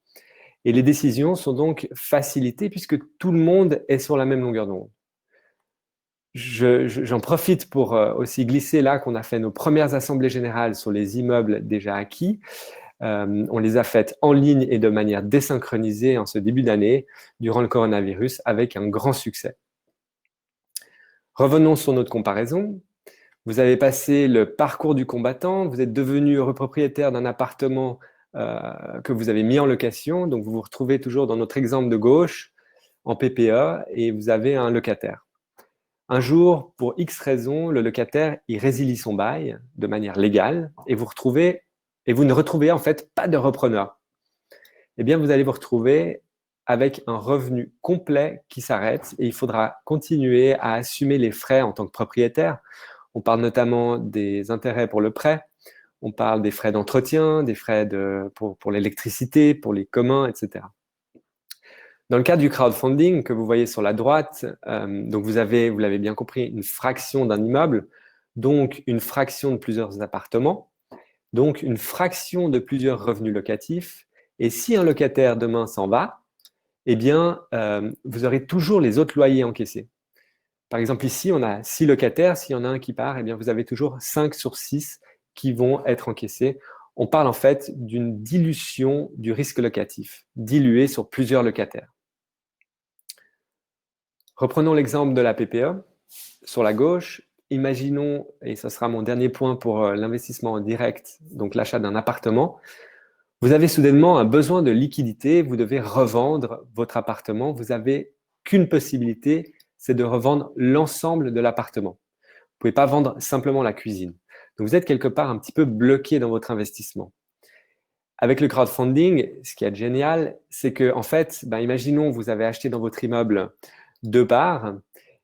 Et les décisions sont donc facilitées puisque tout le monde est sur la même longueur d'onde. J'en profite pour aussi glisser là qu'on a fait nos premières assemblées générales sur les immeubles déjà acquis. On les a faites en ligne et de manière désynchronisée en ce début d'année durant le coronavirus avec un grand succès. Revenons sur notre comparaison. Vous avez passé le parcours du combattant, vous êtes devenu heureux propriétaire d'un appartement que vous avez mis en location, donc vous vous retrouvez toujours dans notre exemple de gauche en PPE et vous avez un locataire. Un jour, pour X raisons, le locataire il résilie son bail de manière légale et vous ne retrouvez en fait pas de repreneur. Eh bien, vous allez vous retrouver avec un revenu complet qui s'arrête et il faudra continuer à assumer les frais en tant que propriétaire. On parle notamment des intérêts pour le prêt, on parle des frais d'entretien, des frais pour l'électricité, pour les communs, etc. Dans le cas du crowdfunding que vous voyez sur la droite, donc vous l'avez bien compris, une fraction d'un immeuble, donc une fraction de plusieurs appartements, donc une fraction de plusieurs revenus locatifs. Et si un locataire demain s'en va, eh bien, vous aurez toujours les autres loyers encaissés. Par exemple, ici, on a 6 locataires. S'il y en a un qui part, eh bien, vous avez toujours 5 sur 6 qui vont être encaissés. On parle en fait d'une dilution du risque locatif, dilué sur plusieurs locataires. Reprenons l'exemple de la PPE. Sur la gauche, imaginons, et ce sera mon dernier point pour l'investissement en direct, donc l'achat d'un appartement. Vous avez soudainement un besoin de liquidité, vous devez revendre votre appartement. Vous n'avez qu'une possibilité, c'est de revendre l'ensemble de l'appartement. Vous ne pouvez pas vendre simplement la cuisine. Donc, vous êtes quelque part un petit peu bloqué dans votre investissement. Avec le crowdfunding, ce qui est génial, c'est que, en fait, imaginons vous avez acheté dans votre immeuble 2 parts,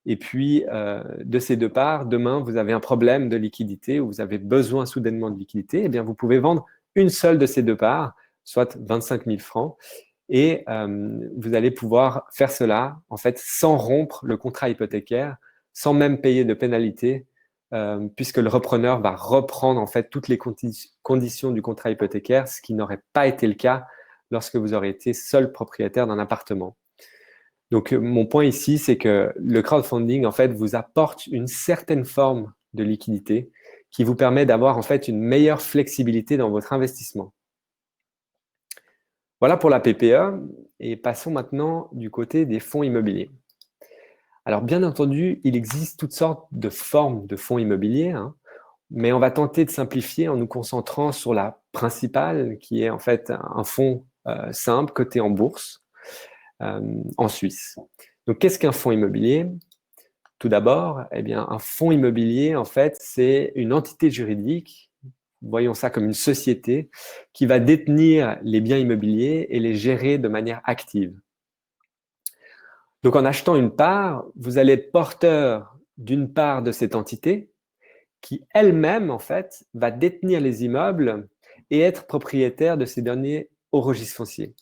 et puis de ces 2 parts, demain, vous avez un problème de liquidité ou vous avez besoin soudainement de liquidité, eh bien, vous pouvez vendre une seule de ces 2 parts, soit 25 000 francs, et vous allez pouvoir faire cela en fait sans rompre le contrat hypothécaire, sans même payer de pénalité, puisque le repreneur va reprendre en fait toutes les conditions du contrat hypothécaire, ce qui n'aurait pas été le cas lorsque vous aurez été seul propriétaire d'un appartement. Donc mon point ici, c'est que le crowdfunding en fait vous apporte une certaine forme de liquidité qui vous permet d'avoir en fait une meilleure flexibilité dans votre investissement. Voilà pour la PPE et passons maintenant du côté des fonds immobiliers. Alors bien entendu, il existe toutes sortes de formes de fonds immobiliers, mais on va tenter de simplifier en nous concentrant sur la principale qui est en fait un fonds simple coté en bourse en Suisse. Donc qu'est-ce qu'un fonds immobilier ? Tout d'abord, eh bien, un fonds immobilier, en fait, c'est une entité juridique, voyons ça comme une société, qui va détenir les biens immobiliers et les gérer de manière active. Donc, en achetant une part, vous allez être porteur d'une part de cette entité qui elle-même, en fait, va détenir les immeubles et être propriétaire de ces derniers au registre foncier.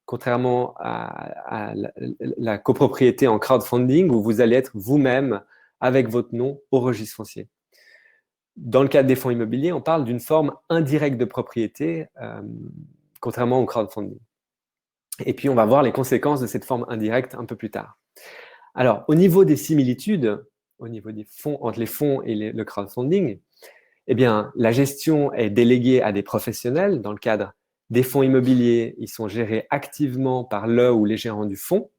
contrairement à la copropriété en crowdfunding où vous allez être vous-même avec votre nom au registre foncier. Dans le cadre des fonds immobiliers, on parle d'une forme indirecte de propriété, contrairement au crowdfunding. Et puis, on va voir les conséquences de cette forme indirecte un peu plus tard. Alors, au niveau des similitudes, au niveau des fonds, entre les fonds et le crowdfunding, eh bien, la gestion est déléguée à des professionnels. Dans le cadre des fonds immobiliers, ils sont gérés activement par le ou les gérants du fonds.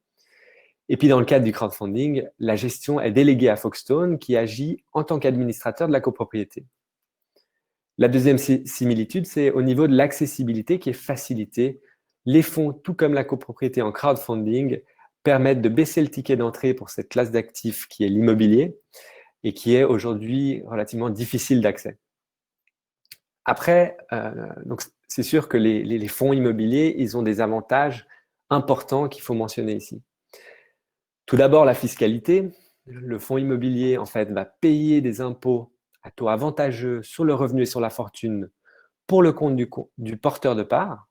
Et puis, dans le cadre du crowdfunding, la gestion est déléguée à Foxstone qui agit en tant qu'administrateur de la copropriété. La deuxième similitude, c'est au niveau de l'accessibilité qui est facilitée. Les fonds, tout comme la copropriété en crowdfunding, permettent de baisser le ticket d'entrée pour cette classe d'actifs qui est l'immobilier et qui est aujourd'hui relativement difficile d'accès. Après, donc c'est sûr que les fonds immobiliers, ils ont des avantages importants qu'il faut mentionner ici. Tout d'abord, la fiscalité. Le fonds immobilier, en fait, va payer des impôts à taux avantageux sur le revenu et sur la fortune pour le compte du porteur de part.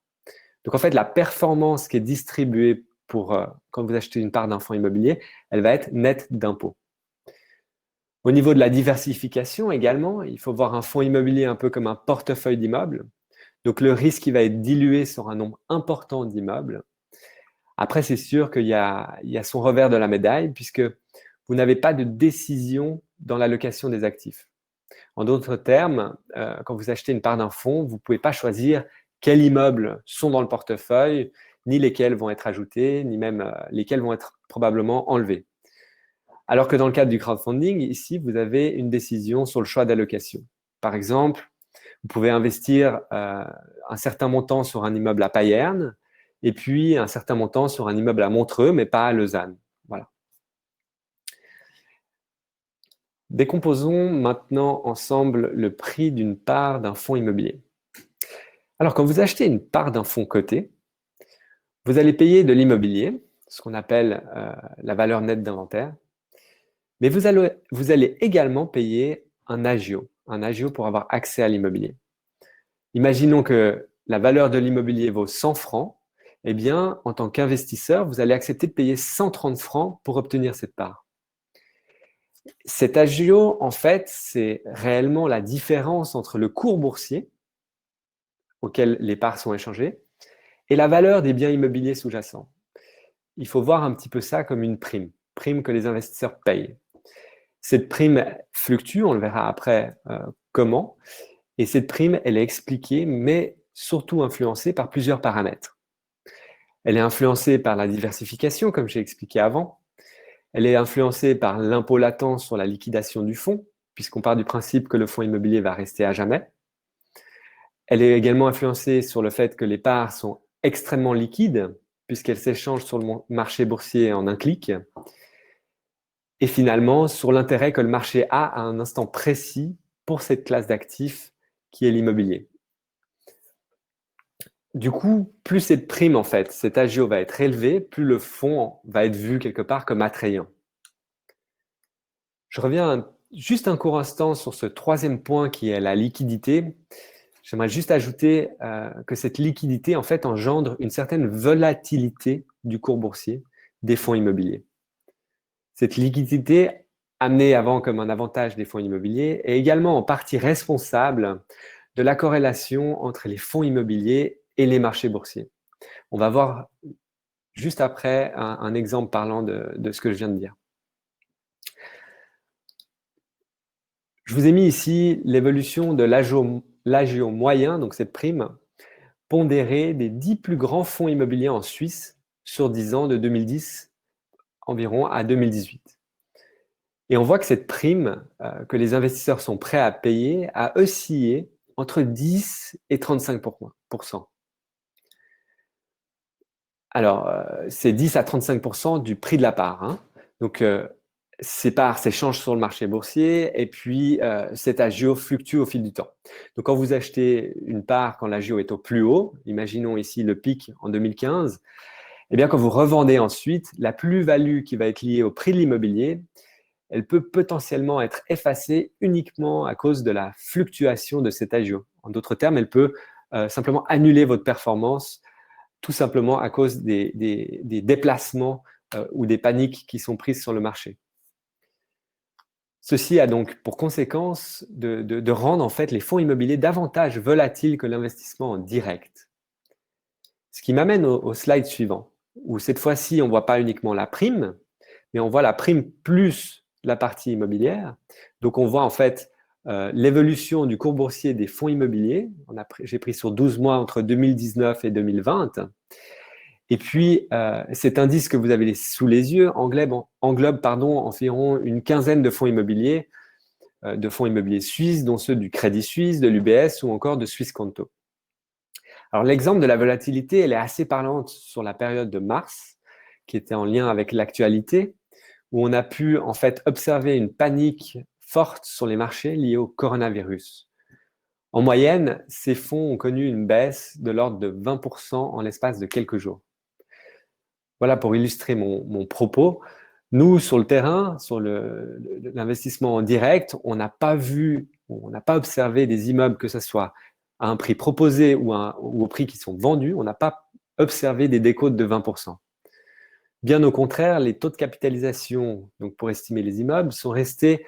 Donc, en fait, la performance qui est distribuée quand vous achetez une part d'un fonds immobilier, elle va être nette d'impôts. Au niveau de la diversification également, il faut voir un fonds immobilier un peu comme un portefeuille d'immeubles. Donc, le risque il va être dilué sur un nombre important d'immeubles. Après, c'est sûr qu'il y a son revers de la médaille puisque vous n'avez pas de décision dans l'allocation des actifs. En d'autres termes, quand vous achetez une part d'un fonds, vous ne pouvez pas choisir quels immeubles sont dans le portefeuille, ni lesquels vont être ajoutés, ni même lesquels vont être probablement enlevés. Alors que dans le cadre du crowdfunding, ici, vous avez une décision sur le choix d'allocation. Par exemple, vous pouvez investir un certain montant sur un immeuble à Payerne et puis un certain montant sur un immeuble à Montreux, mais pas à Lausanne. Voilà. Décomposons maintenant ensemble le prix d'une part d'un fonds immobilier. Alors, quand vous achetez une part d'un fonds coté, vous allez payer de l'immobilier, ce qu'on appelle la valeur nette d'inventaire, mais vous allez également payer un agio pour avoir accès à l'immobilier. Imaginons que la valeur de l'immobilier vaut 100 francs, eh bien, en tant qu'investisseur, vous allez accepter de payer 130 francs pour obtenir cette part. Cet agio, en fait, c'est réellement la différence entre le cours boursier auquel les parts sont échangées et la valeur des biens immobiliers sous-jacents. Il faut voir un petit peu ça comme une prime que les investisseurs payent. Cette prime fluctue, on le verra après comment, et cette prime, elle est expliquée, mais surtout influencée par plusieurs paramètres. Elle est influencée par la diversification, comme j'ai expliqué avant. Elle est influencée par l'impôt latent sur la liquidation du fonds, puisqu'on part du principe que le fonds immobilier va rester à jamais. Elle est également influencée sur le fait que les parts sont extrêmement liquides, puisqu'elles s'échangent sur le marché boursier en un clic. Et finalement, sur l'intérêt que le marché a à un instant précis pour cette classe d'actifs qui est l'immobilier. Du coup, plus cette prime, en fait, cet agio va être élevé, plus le fonds va être vu quelque part comme attrayant. Je reviens juste un court instant sur ce troisième point qui est la liquidité. J'aimerais juste ajouter que cette liquidité, en fait, engendre une certaine volatilité du cours boursier des fonds immobiliers. Cette liquidité, amenée avant comme un avantage des fonds immobiliers, est également en partie responsable de la corrélation entre les fonds immobiliers et les marchés boursiers. On va voir juste après un exemple parlant de ce que je viens de dire. Je vous ai mis ici l'évolution de l'agio moyen, donc cette prime, pondérée des 10 plus grands fonds immobiliers en Suisse sur 10 ans de 2010 environ à 2018. Et on voit que cette prime que les investisseurs sont prêts à payer a oscillé entre 10 et 35%. Alors, c'est 10 à 35% du prix de la part. Hein. Donc, ces parts s'échangent sur le marché boursier et puis cet agio fluctue au fil du temps. Donc, quand vous achetez une part, quand l'agio est au plus haut, imaginons ici le pic en 2015, eh bien, quand vous revendez ensuite, la plus-value qui va être liée au prix de l'immobilier, elle peut potentiellement être effacée uniquement à cause de la fluctuation de cet agio. En d'autres termes, elle peut simplement annuler votre performance tout simplement à cause des déplacements ou des paniques qui sont prises sur le marché. Ceci a donc pour conséquence de rendre en fait les fonds immobiliers davantage volatiles que l'investissement en direct. Ce qui m'amène au slide suivant, où cette fois-ci, on ne voit pas uniquement la prime, mais on voit la prime plus la partie immobilière. Donc, on voit en fait l'évolution du cours boursier des fonds immobiliers. J'ai pris sur 12 mois entre 2019 et 2020. Et puis, cet indice que vous avez sous les yeux englobe environ une quinzaine de fonds immobiliers suisses, dont ceux du Crédit Suisse, de l'UBS ou encore de Swissquanto. Alors, l'exemple de la volatilité, elle est assez parlante sur la période de mars, qui était en lien avec l'actualité, où on a pu en fait observer une panique forte sur les marchés liée au coronavirus. En moyenne, ces fonds ont connu une baisse de l'ordre de 20% en l'espace de quelques jours. Voilà pour illustrer mon propos. Nous, sur le terrain, sur l'investissement en direct, on n'a pas observé des immeubles, que ce soit à un prix proposé ou au prix qui sont vendus, on n'a pas observé des décotes de 20%. Bien au contraire, les taux de capitalisation, donc pour estimer les immeubles, sont restés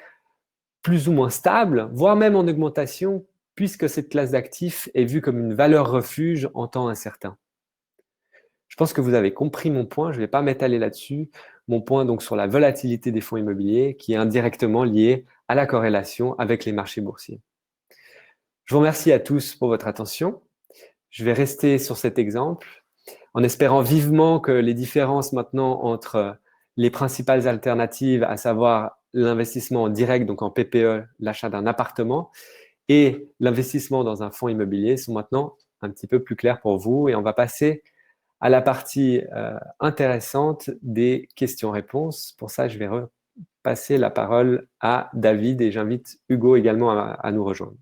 plus ou moins stables, voire même en augmentation, puisque cette classe d'actifs est vue comme une valeur refuge en temps incertain. Je pense que vous avez compris mon point, je ne vais pas m'étaler là-dessus. Mon point donc sur la volatilité des fonds immobiliers qui est indirectement liée à la corrélation avec les marchés boursiers. Je vous remercie à tous pour votre attention. Je vais rester sur cet exemple en espérant vivement que les différences maintenant entre les principales alternatives, à savoir l'investissement en direct, donc en PPE, l'achat d'un appartement, et l'investissement dans un fonds immobilier sont maintenant un petit peu plus clairs pour vous. Et on va passer à la partie intéressante des questions-réponses. Pour ça, je vais repasser la parole à David et j'invite Hugo également à nous rejoindre.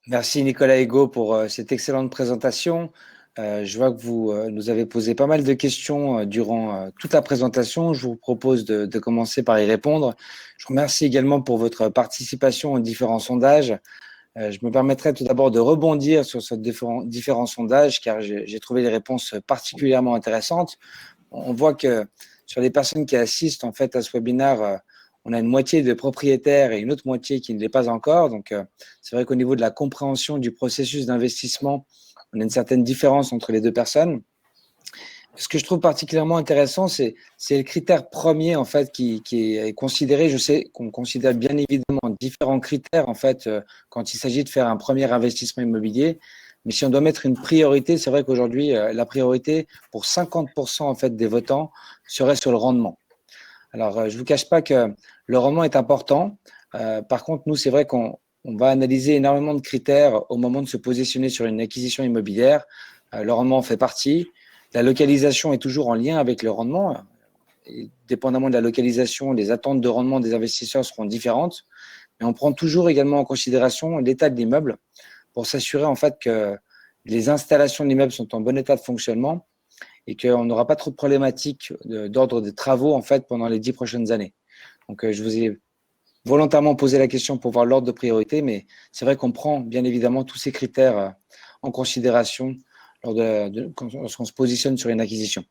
Merci Nicolas Hugo pour cette excellente présentation. Je vois que vous nous avez posé pas mal de questions durant toute la présentation. Je vous propose de commencer par y répondre. Je vous remercie également pour votre participation aux différents sondages. Je me permettrai tout d'abord de rebondir sur ces différents sondages car j'ai trouvé les réponses particulièrement intéressantes. On voit que sur les personnes qui assistent en fait à ce webinaire, on a une moitié de propriétaires et une autre moitié qui ne l'est pas encore. Donc, c'est vrai qu'au niveau de la compréhension du processus d'investissement, on a une certaine différence entre les deux personnes. Ce que je trouve particulièrement intéressant, c'est le critère premier en fait qui est considéré. Je sais qu'on considère bien évidemment différents critères en fait quand il s'agit de faire un premier investissement immobilier. Mais si on doit mettre une priorité, c'est vrai qu'aujourd'hui la priorité pour 50% en fait des votants serait sur le rendement. Alors, je vous cache pas que le rendement est important. Par contre, nous, c'est vrai qu'on va analyser énormément de critères au moment de se positionner sur une acquisition immobilière. Le rendement en fait partie. La localisation est toujours en lien avec le rendement. Et dépendamment de la localisation, les attentes de rendement des investisseurs seront différentes. Mais on prend toujours également en considération l'état de l'immeuble pour s'assurer en fait que les installations de l'immeuble sont en bon état de fonctionnement et qu'on n'aura pas trop de problématiques d'ordre des travaux en fait pendant les 10 prochaines années. Donc, je vous ai volontairement posé la question pour voir l'ordre de priorité, mais c'est vrai qu'on prend bien évidemment tous ces critères en considération lorsqu'on se positionne sur une acquisition.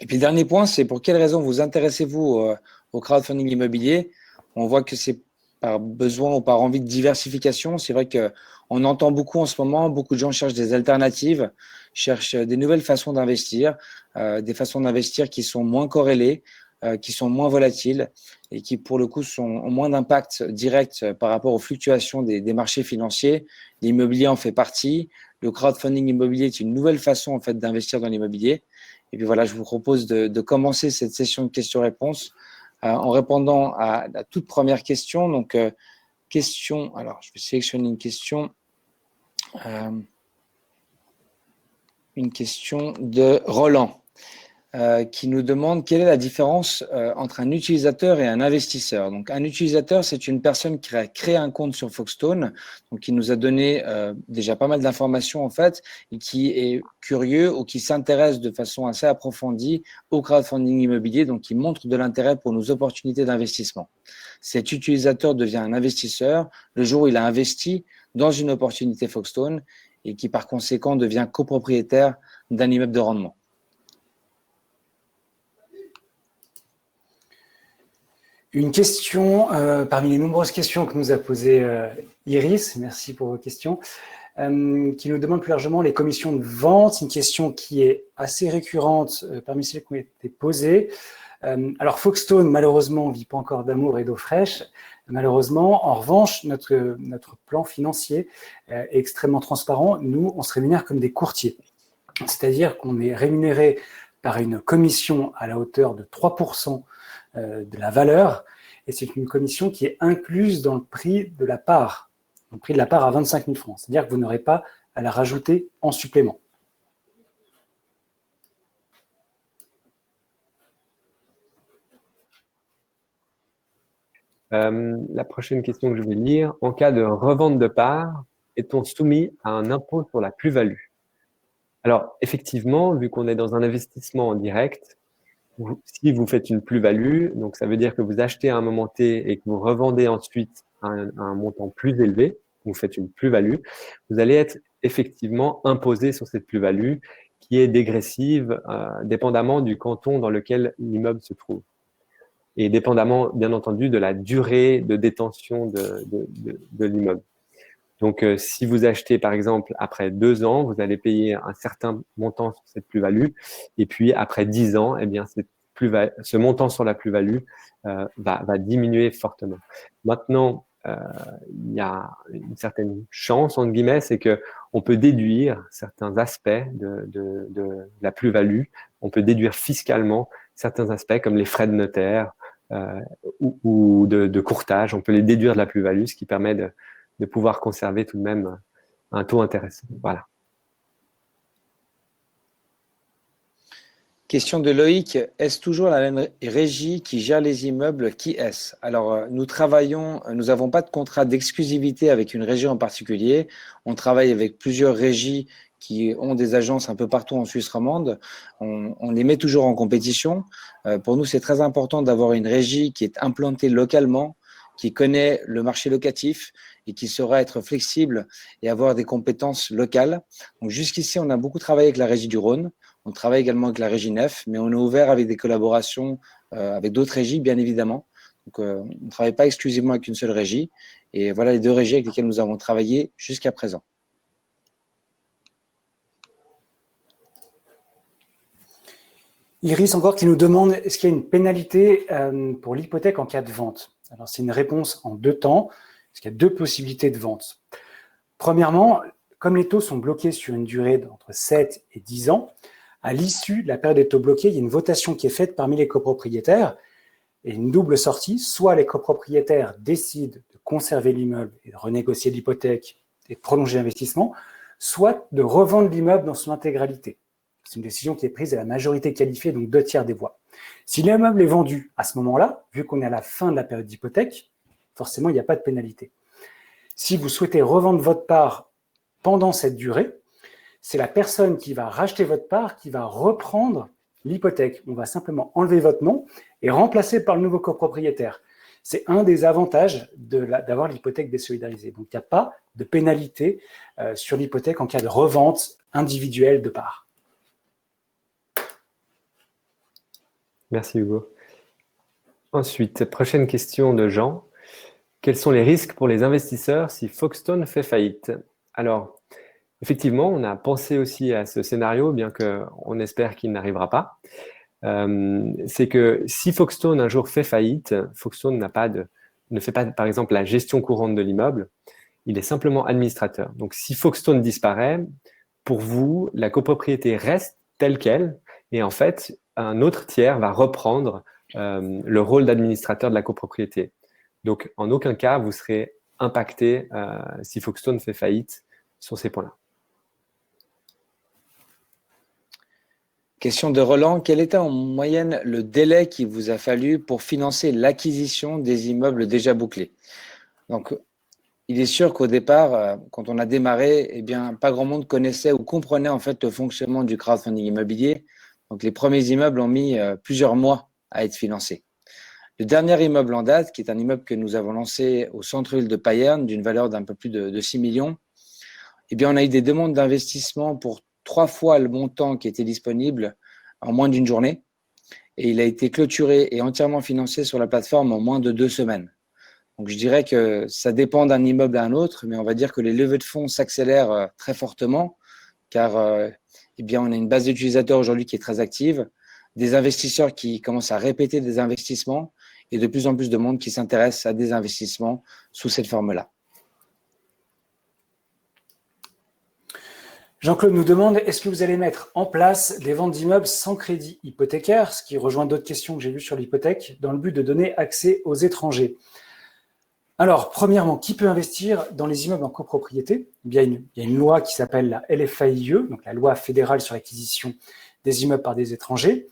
Et puis, le dernier point, c'est pour quelles raisons vous intéressez-vous au crowdfunding immobilier? On voit que c'est par besoin ou par envie de diversification. C'est vrai qu'on entend beaucoup en ce moment, beaucoup de gens cherchent des alternatives, cherchent des nouvelles façons d'investir, des façons d'investir qui sont moins corrélées, qui sont moins volatiles et qui, pour le coup, ont moins d'impact direct par rapport aux fluctuations des marchés financiers. L'immobilier en fait partie. Le crowdfunding immobilier est une nouvelle façon en fait d'investir dans l'immobilier. Et puis voilà, je vous propose de commencer cette session de questions-réponses en répondant à la toute première question. Donc, question, alors je vais sélectionner une question. Une question de Roland qui nous demande quelle est la différence entre un utilisateur et un investisseur. Donc, un utilisateur, c'est une personne qui a créé un compte sur Foxstone, donc qui nous a donné déjà pas mal d'informations en fait, et qui est curieux ou qui s'intéresse de façon assez approfondie au crowdfunding immobilier, donc qui montre de l'intérêt pour nos opportunités d'investissement. Cet utilisateur devient un investisseur le jour où il a investi dans une opportunité Foxstone et qui par conséquent devient copropriétaire d'un immeuble de rendement. Une question parmi les nombreuses questions que nous a posées Iris, merci pour vos questions, qui nous demande plus largement les commissions de vente. C'est une question qui est assez récurrente parmi celles qui ont été posées. Alors Folkestone, malheureusement, ne vit pas encore d'amour et d'eau fraîche. Malheureusement, en revanche, notre plan financier est extrêmement transparent. Nous, on se rémunère comme des courtiers. C'est-à-dire qu'on est rémunéré par une commission à la hauteur de 3% de la valeur. Et c'est une commission qui est incluse dans le prix de la part. Le prix de la part à 25 000 francs. C'est-à-dire que vous n'aurez pas à la rajouter en supplément. La prochaine question que je vais lire. En cas de revente de part, est-on soumis à un impôt sur la plus-value? Alors, effectivement, vu qu'on est dans un investissement en direct, si vous faites une plus-value, donc ça veut dire que vous achetez à un moment T et que vous revendez ensuite à un montant plus élevé, vous faites une plus-value, vous allez être effectivement imposé sur cette plus-value qui est dégressive dépendamment du canton dans lequel l'immeuble se trouve. Et dépendamment, bien entendu, de la durée de détention de l'immeuble. Donc, si vous achetez, par exemple, après 2 ans, vous allez payer un certain montant sur cette plus-value. Et puis, après 10 ans, eh bien, ce montant sur la plus-value va diminuer fortement. Maintenant, il y a une certaine chance, entre guillemets, c'est qu'on peut déduire certains aspects de la plus-value. On peut déduire fiscalement certains aspects comme les frais de notaire ou de courtage. On peut les déduire de la plus-value, ce qui permet de pouvoir conserver tout de même un taux intéressant. Voilà. Question de Loïc, est-ce toujours la même régie qui gère les immeubles? Qui est-ce? Alors, nous n'avons pas de contrat d'exclusivité avec une régie en particulier. On travaille avec plusieurs régies qui ont des agences un peu partout en Suisse romande. On les met toujours en compétition. Pour nous, c'est très important d'avoir une régie qui est implantée localement, qui connaît le marché locatif et qui saura être flexible et avoir des compétences locales. Donc, jusqu'ici, on a beaucoup travaillé avec la régie du Rhône. On travaille également avec la régie Nef, mais on est ouvert avec des collaborations avec d'autres régies, bien évidemment. Donc, on ne travaille pas exclusivement avec une seule régie. Et voilà les 2 régies avec lesquelles nous avons travaillé jusqu'à présent. Iris encore qui nous demande, est-ce qu'il y a une pénalité pour l'hypothèque en cas de vente? Alors, c'est une réponse en 2 temps, parce qu'il y a 2 possibilités de vente. Premièrement, comme les taux sont bloqués sur une durée d'entre 7 et 10 ans, à l'issue de la période des taux bloqués, il y a une votation qui est faite parmi les copropriétaires et une double sortie. Soit les copropriétaires décident de conserver l'immeuble et de renégocier l'hypothèque et de prolonger l'investissement, soit de revendre l'immeuble dans son intégralité. C'est une décision qui est prise à la majorité qualifiée, donc 2/3 des voix. Si l'immeuble est vendu à ce moment-là, vu qu'on est à la fin de la période d'hypothèque, forcément, il n'y a pas de pénalité. Si vous souhaitez revendre votre part pendant cette durée, c'est la personne qui va racheter votre part qui va reprendre l'hypothèque. On va simplement enlever votre nom et remplacer par le nouveau copropriétaire. C'est un des avantages d'avoir l'hypothèque désolidarisée. Donc, il n'y a pas de pénalité sur l'hypothèque en cas de revente individuelle de part. Merci Hugo. Ensuite, prochaine question de Jean. Quels sont les risques pour les investisseurs si Folkestone fait faillite? Alors, effectivement, on a pensé aussi à ce scénario, bien qu'on espère qu'il n'arrivera pas. C'est que si Folkestone un jour fait faillite, Folkestone ne fait pas, par exemple, la gestion courante de l'immeuble, il est simplement administrateur. Donc, si Folkestone disparaît, pour vous, la copropriété reste telle qu'elle, et en fait, un autre tiers va reprendre le rôle d'administrateur de la copropriété. Donc, en aucun cas, vous serez impacté si Folkestone fait faillite sur ces points-là. Question de Roland, quel était en moyenne le délai qu'il vous a fallu pour financer l'acquisition des immeubles déjà bouclés? Donc, il est sûr qu'au départ, quand on a démarré, eh bien, pas grand monde connaissait ou comprenait en fait le fonctionnement du crowdfunding immobilier. Donc, les premiers immeubles ont mis plusieurs mois à être financés. Le dernier immeuble en date, qui est un immeuble que nous avons lancé au centre-ville de Payerne, d'une valeur d'un peu plus de 6 millions, eh bien, on a eu des demandes d'investissement pour 3 fois le montant qui était disponible en moins d'une journée. Et il a été clôturé et entièrement financé sur la plateforme en moins de 2 semaines. Donc, je dirais que ça dépend d'un immeuble à un autre, mais on va dire que les levées de fonds s'accélèrent très fortement, car eh bien, on a une base d'utilisateurs aujourd'hui qui est très active, des investisseurs qui commencent à répéter des investissements et de plus en plus de monde qui s'intéresse à des investissements sous cette forme-là. Jean-Claude nous demande, est-ce que vous allez mettre en place des ventes d'immeubles sans crédit hypothécaire, ce qui rejoint d'autres questions que j'ai vues sur l'hypothèque, dans le but de donner accès aux étrangers? Alors, premièrement, qui peut investir dans les immeubles en copropriété? Il y a une loi qui s'appelle la LFAIE, donc la loi fédérale sur l'acquisition des immeubles par des étrangers.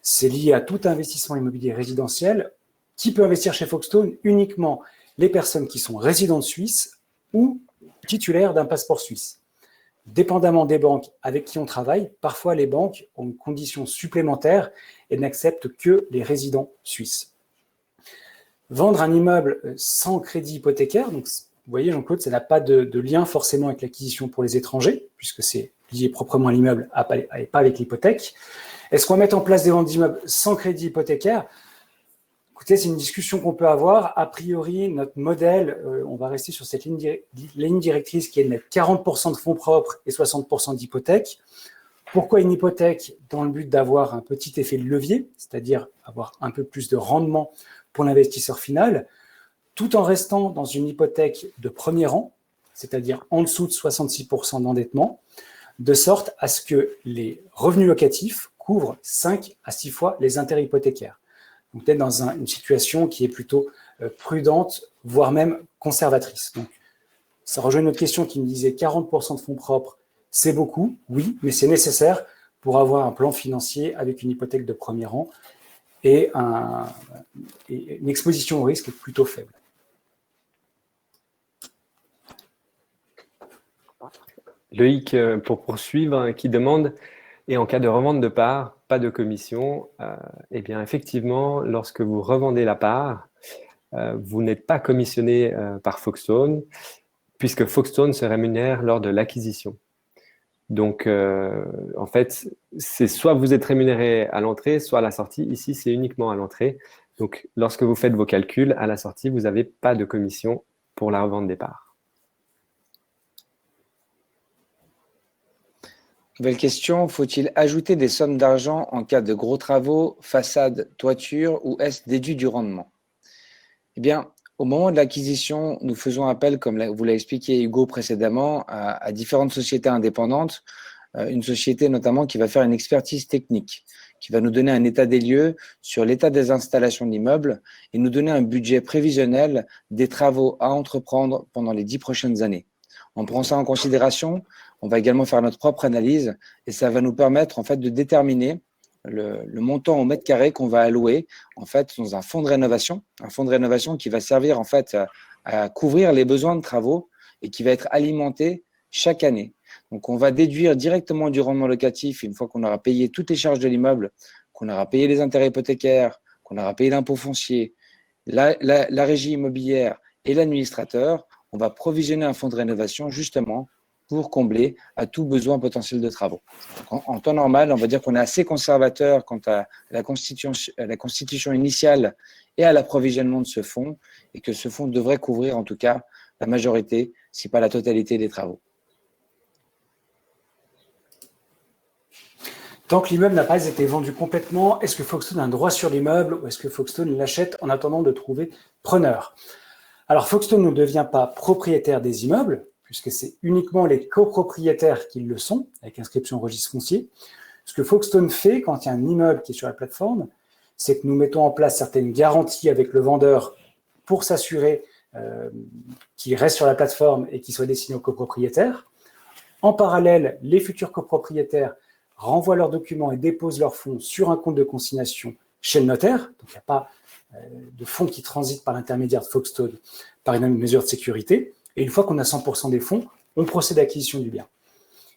C'est lié à tout investissement immobilier résidentiel. Qui peut investir chez Folkestone? Uniquement les personnes qui sont résidentes suisses ou titulaires d'un passeport suisse. Dépendamment des banques avec qui on travaille, parfois les banques ont une condition supplémentaire et n'acceptent que les résidents suisses. Vendre un immeuble sans crédit hypothécaire, donc vous voyez Jean-Claude, ça n'a pas de lien forcément avec l'acquisition pour les étrangers, puisque c'est lié proprement à l'immeuble et pas avec l'hypothèque. Est-ce qu'on va mettre en place des ventes d'immeubles sans crédit hypothécaire? Écoutez, c'est une discussion qu'on peut avoir. A priori, notre modèle, on va rester sur cette ligne directrice qui est de mettre 40% de fonds propres et 60% d'hypothèque. Pourquoi une hypothèque? Dans le but d'avoir un petit effet de levier, c'est-à-dire avoir un peu plus de rendement pour l'investisseur final, tout en restant dans une hypothèque de premier rang, c'est-à-dire en dessous de 66% d'endettement, de sorte à ce que les revenus locatifs couvrent 5 à 6 fois les intérêts hypothécaires. Donc, peut-être dans une situation qui est plutôt prudente, voire même conservatrice. Donc, ça rejoint une autre question qui me disait 40% de fonds propres, c'est beaucoup, oui, mais c'est nécessaire pour avoir un plan financier avec une hypothèque de premier rang et une exposition au risque plutôt faible. Loïc, pour poursuivre, qui demande, et en cas de revente de part, pas de commission, eh bien effectivement, lorsque vous revendez la part, vous n'êtes pas commissionné par Folkestone, puisque Folkestone se rémunère lors de l'acquisition. Donc, en fait, c'est soit vous êtes rémunéré à l'entrée, soit à la sortie. Ici, c'est uniquement à l'entrée. Donc, lorsque vous faites vos calculs, à la sortie, vous n'avez pas de commission pour la revente des parts. Nouvelle question, faut-il ajouter des sommes d'argent en cas de gros travaux, façade, toiture, ou est-ce déduit du rendement? Eh bien, au moment de l'acquisition, nous faisons appel, comme vous l'a expliqué Hugo précédemment, à différentes sociétés indépendantes, une société notamment qui va faire une expertise technique, qui va nous donner un état des lieux sur l'état des installations de l'immeuble et nous donner un budget prévisionnel des travaux à entreprendre pendant les 10 prochaines années. On prend ça en considération, on va également faire notre propre analyse et ça va nous permettre en fait de déterminer le montant au mètre carré qu'on va allouer en fait dans un fonds de rénovation qui va servir en fait à couvrir les besoins de travaux et qui va être alimenté chaque année. Donc on va déduire directement du rendement locatif une fois qu'on aura payé toutes les charges de l'immeuble, qu'on aura payé les intérêts hypothécaires, qu'on aura payé l'impôt foncier, la régie immobilière et l'administrateur. On va provisionner un fonds de rénovation justement pour combler à tout besoin potentiel de travaux. En temps normal, on va dire qu'on est assez conservateur quant à la constitution initiale et à l'approvisionnement de ce fonds, et que ce fonds devrait couvrir en tout cas la majorité, si pas la totalité des travaux. Tant que l'immeuble n'a pas été vendu complètement, est-ce que Folkestone a un droit sur l'immeuble ou est-ce que Folkestone l'achète en attendant de trouver preneur? Alors, Folkestone ne devient pas propriétaire des immeubles, puisque c'est uniquement les copropriétaires qui le sont, avec inscription au registre foncier. Ce que Folkestone fait quand il y a un immeuble qui est sur la plateforme, c'est que nous mettons en place certaines garanties avec le vendeur pour s'assurer qu'il reste sur la plateforme et qu'il soit destiné aux copropriétaires. En parallèle, les futurs copropriétaires renvoient leurs documents et déposent leurs fonds sur un compte de consignation chez le notaire. Donc, il n'y a pas de fonds qui transitent par l'intermédiaire de Folkestone par une mesure de sécurité. Et une fois qu'on a 100% des fonds, on procède à l'acquisition du bien.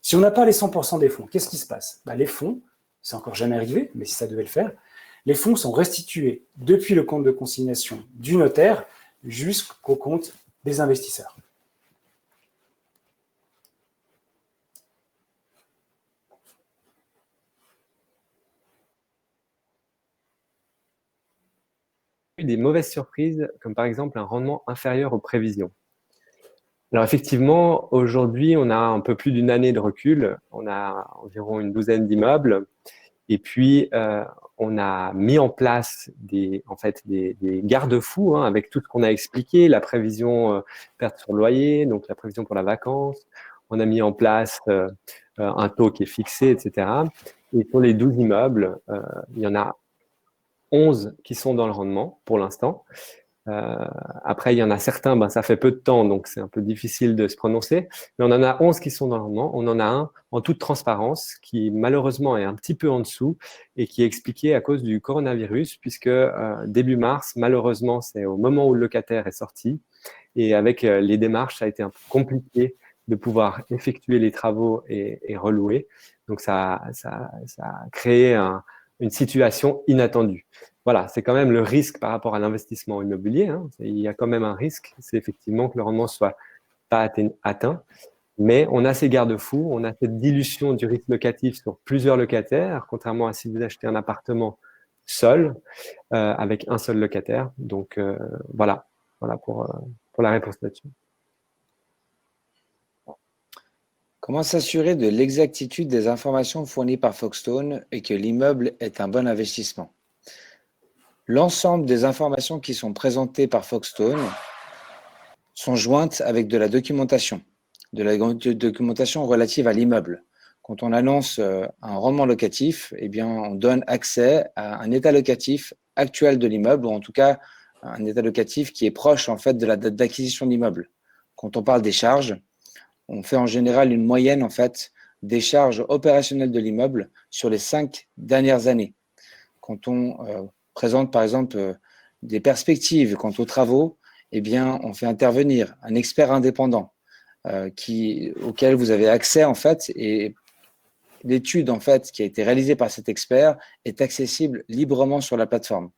Si on n'a pas les 100% des fonds, qu'est-ce qui se passe? Les fonds, c'est encore jamais arrivé, mais si ça devait le faire, les fonds sont restitués depuis le compte de consignation du notaire jusqu'au compte des investisseurs. des mauvaises surprises, comme par exemple un rendement inférieur aux prévisions. Alors effectivement, aujourd'hui, on a un peu plus d'une année de recul. On a environ une douzaine d'immeubles. Et puis, on a mis en place des garde-fous avec tout ce qu'on a expliqué, la prévision perte sur loyer, donc la prévision pour la vacance. On a mis en place un taux qui est fixé, etc. Et sur les 12 immeubles, il y en a 11 qui sont dans le rendement pour l'instant. Après, il y en a certains, ça fait peu de temps, donc c'est un peu difficile de se prononcer. Mais on en a 11 qui sont dans le rendement. On en a un en toute transparence qui, malheureusement, est un petit peu en dessous et qui est expliqué à cause du coronavirus, puisque début mars, malheureusement, c'est au moment où le locataire est sorti. Et avec les démarches, ça a été un peu compliqué de pouvoir effectuer les travaux et relouer. Donc, ça a créé une situation inattendue. Voilà, c'est quand même le risque par rapport à l'investissement immobilier. Il y a quand même un risque, c'est effectivement que le rendement ne soit pas atteint. Mais on a ces garde-fous, on a cette dilution du risque locatif sur plusieurs locataires, contrairement à si vous achetez un appartement seul, avec un seul locataire. Donc voilà pour la réponse là-dessus. Comment s'assurer de l'exactitude des informations fournies par Foxstone et que l'immeuble est un bon investissement? L'ensemble des informations qui sont présentées par Foxstone sont jointes avec de la documentation relative à l'immeuble. Quand on annonce un rendement locatif, eh bien, on donne accès à un état locatif actuel de l'immeuble, ou en tout cas un état locatif qui est proche en fait de la date d'acquisition de l'immeuble. Quand on parle des charges, on fait en général une moyenne en fait des charges opérationnelles de l'immeuble sur les 5 dernières années. Quand on présente par exemple des perspectives quant aux travaux, eh bien, on fait intervenir un expert indépendant auquel vous avez accès en fait, et l'étude en fait qui a été réalisée par cet expert est accessible librement sur la plateforme.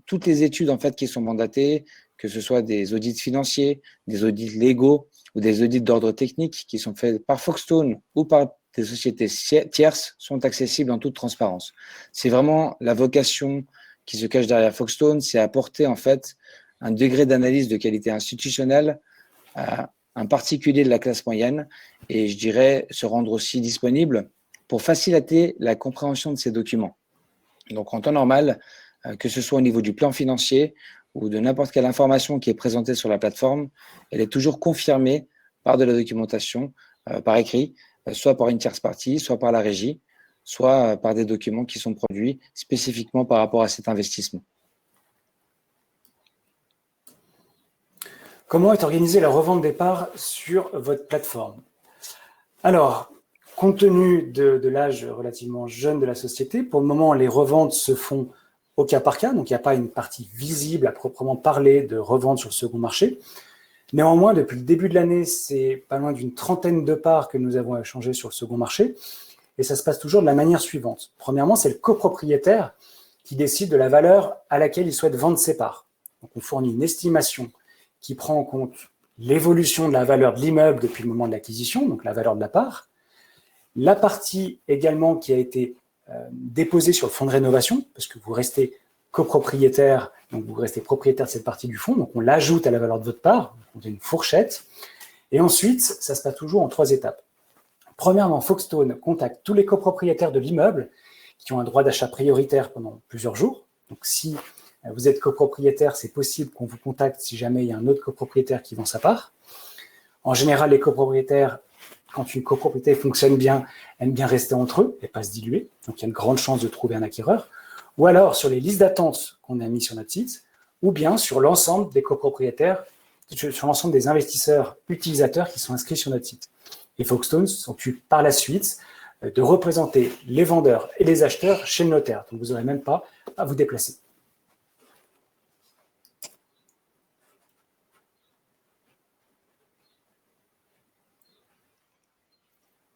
Toutes les études en fait qui sont mandatées, que ce soit des audits financiers, des audits légaux ou des audits d'ordre technique qui sont faits par Foxstone ou par des sociétés tierces, sont accessibles en toute transparence. C'est vraiment la vocation qui se cache derrière Foxstone, c'est apporter en fait un degré d'analyse de qualité institutionnelle à un particulier de la classe moyenne, et je dirais se rendre aussi disponible pour faciliter la compréhension de ces documents. Donc en temps normal, que ce soit au niveau du plan financier ou de n'importe quelle information qui est présentée sur la plateforme, elle est toujours confirmée par de la documentation, par écrit, soit par une tierce partie, soit par la régie, soit par des documents qui sont produits spécifiquement par rapport à cet investissement. Comment est organisée la revente des parts sur votre plateforme? Alors, compte tenu de l'âge relativement jeune de la société, pour le moment, les reventes se font au cas par cas, donc il n'y a pas une partie visible à proprement parler de revente sur le second marché. Néanmoins, depuis le début de l'année, c'est pas loin d'une trentaine de parts que nous avons échangées sur le second marché, et ça se passe toujours de la manière suivante. Premièrement, c'est le copropriétaire qui décide de la valeur à laquelle il souhaite vendre ses parts. Donc, on fournit une estimation qui prend en compte l'évolution de la valeur de l'immeuble depuis le moment de l'acquisition, donc la valeur de la part, la partie également qui a été déposée sur le fonds de rénovation, parce que vous restez copropriétaire, donc vous restez propriétaire de cette partie du fonds, donc on l'ajoute à la valeur de votre part, on a une fourchette, et ensuite, ça se passe toujours en 3 étapes. Premièrement, Foxstone contacte tous les copropriétaires de l'immeuble qui ont un droit d'achat prioritaire pendant plusieurs jours. Donc si vous êtes copropriétaire, c'est possible qu'on vous contacte si jamais il y a un autre copropriétaire qui vend sa part. En général, les copropriétaires, quand une copropriété fonctionne bien, aiment bien rester entre eux et pas se diluer. Donc il y a une grande chance de trouver un acquéreur. Ou alors sur les listes d'attente qu'on a mis sur notre site, ou bien sur l'ensemble des copropriétaires, sur l'ensemble des investisseurs utilisateurs qui sont inscrits sur notre site. Et Foxstone s'occupe par la suite de représenter les vendeurs et les acheteurs chez le notaire. Donc vous n'aurez même pas à vous déplacer.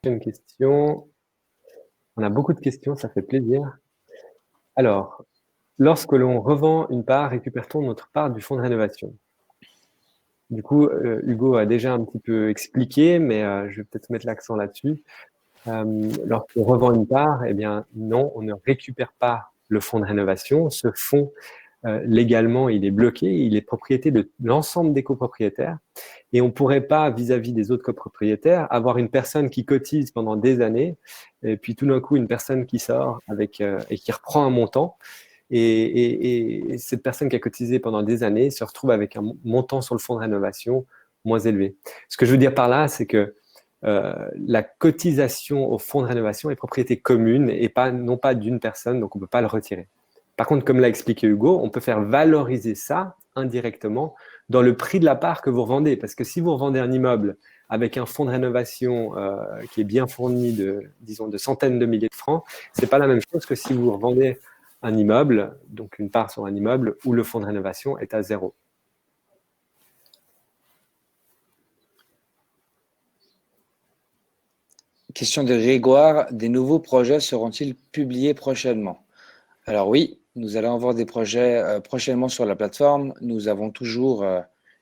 Une question. On a beaucoup de questions, ça fait plaisir. Alors, lorsque l'on revend une part, récupère-t-on notre part du fonds de rénovation? Du coup, Hugo a déjà un petit peu expliqué, mais je vais peut-être mettre l'accent là-dessus. Lorsqu'on revend une part, eh bien non, on ne récupère pas le fonds de rénovation. Ce fonds légalement, il est bloqué, il est propriété de l'ensemble des copropriétaires. Et on ne pourrait pas, vis-à-vis des autres copropriétaires, avoir une personne qui cotise pendant des années, et puis tout d'un coup, une personne qui sort et qui reprend un montant. Et cette personne qui a cotisé pendant des années se retrouve avec un montant sur le fonds de rénovation moins élevé. Ce que je veux dire par là, c'est que la cotisation au fonds de rénovation est propriété commune et non pas d'une personne, donc on ne peut pas le retirer. Par contre, comme l'a expliqué Hugo, on peut faire valoriser ça indirectement dans le prix de la part que vous revendez. Parce que si vous revendez un immeuble avec un fonds de rénovation qui est bien fourni disons, de centaines de milliers de francs, ce n'est pas la même chose que si vous revendez un immeuble, donc une part sur un immeuble, où le fonds de rénovation est à 0. Question de Grégoire, des nouveaux projets seront-ils publiés prochainement? Alors oui, nous allons avoir des projets prochainement sur la plateforme. Nous avons toujours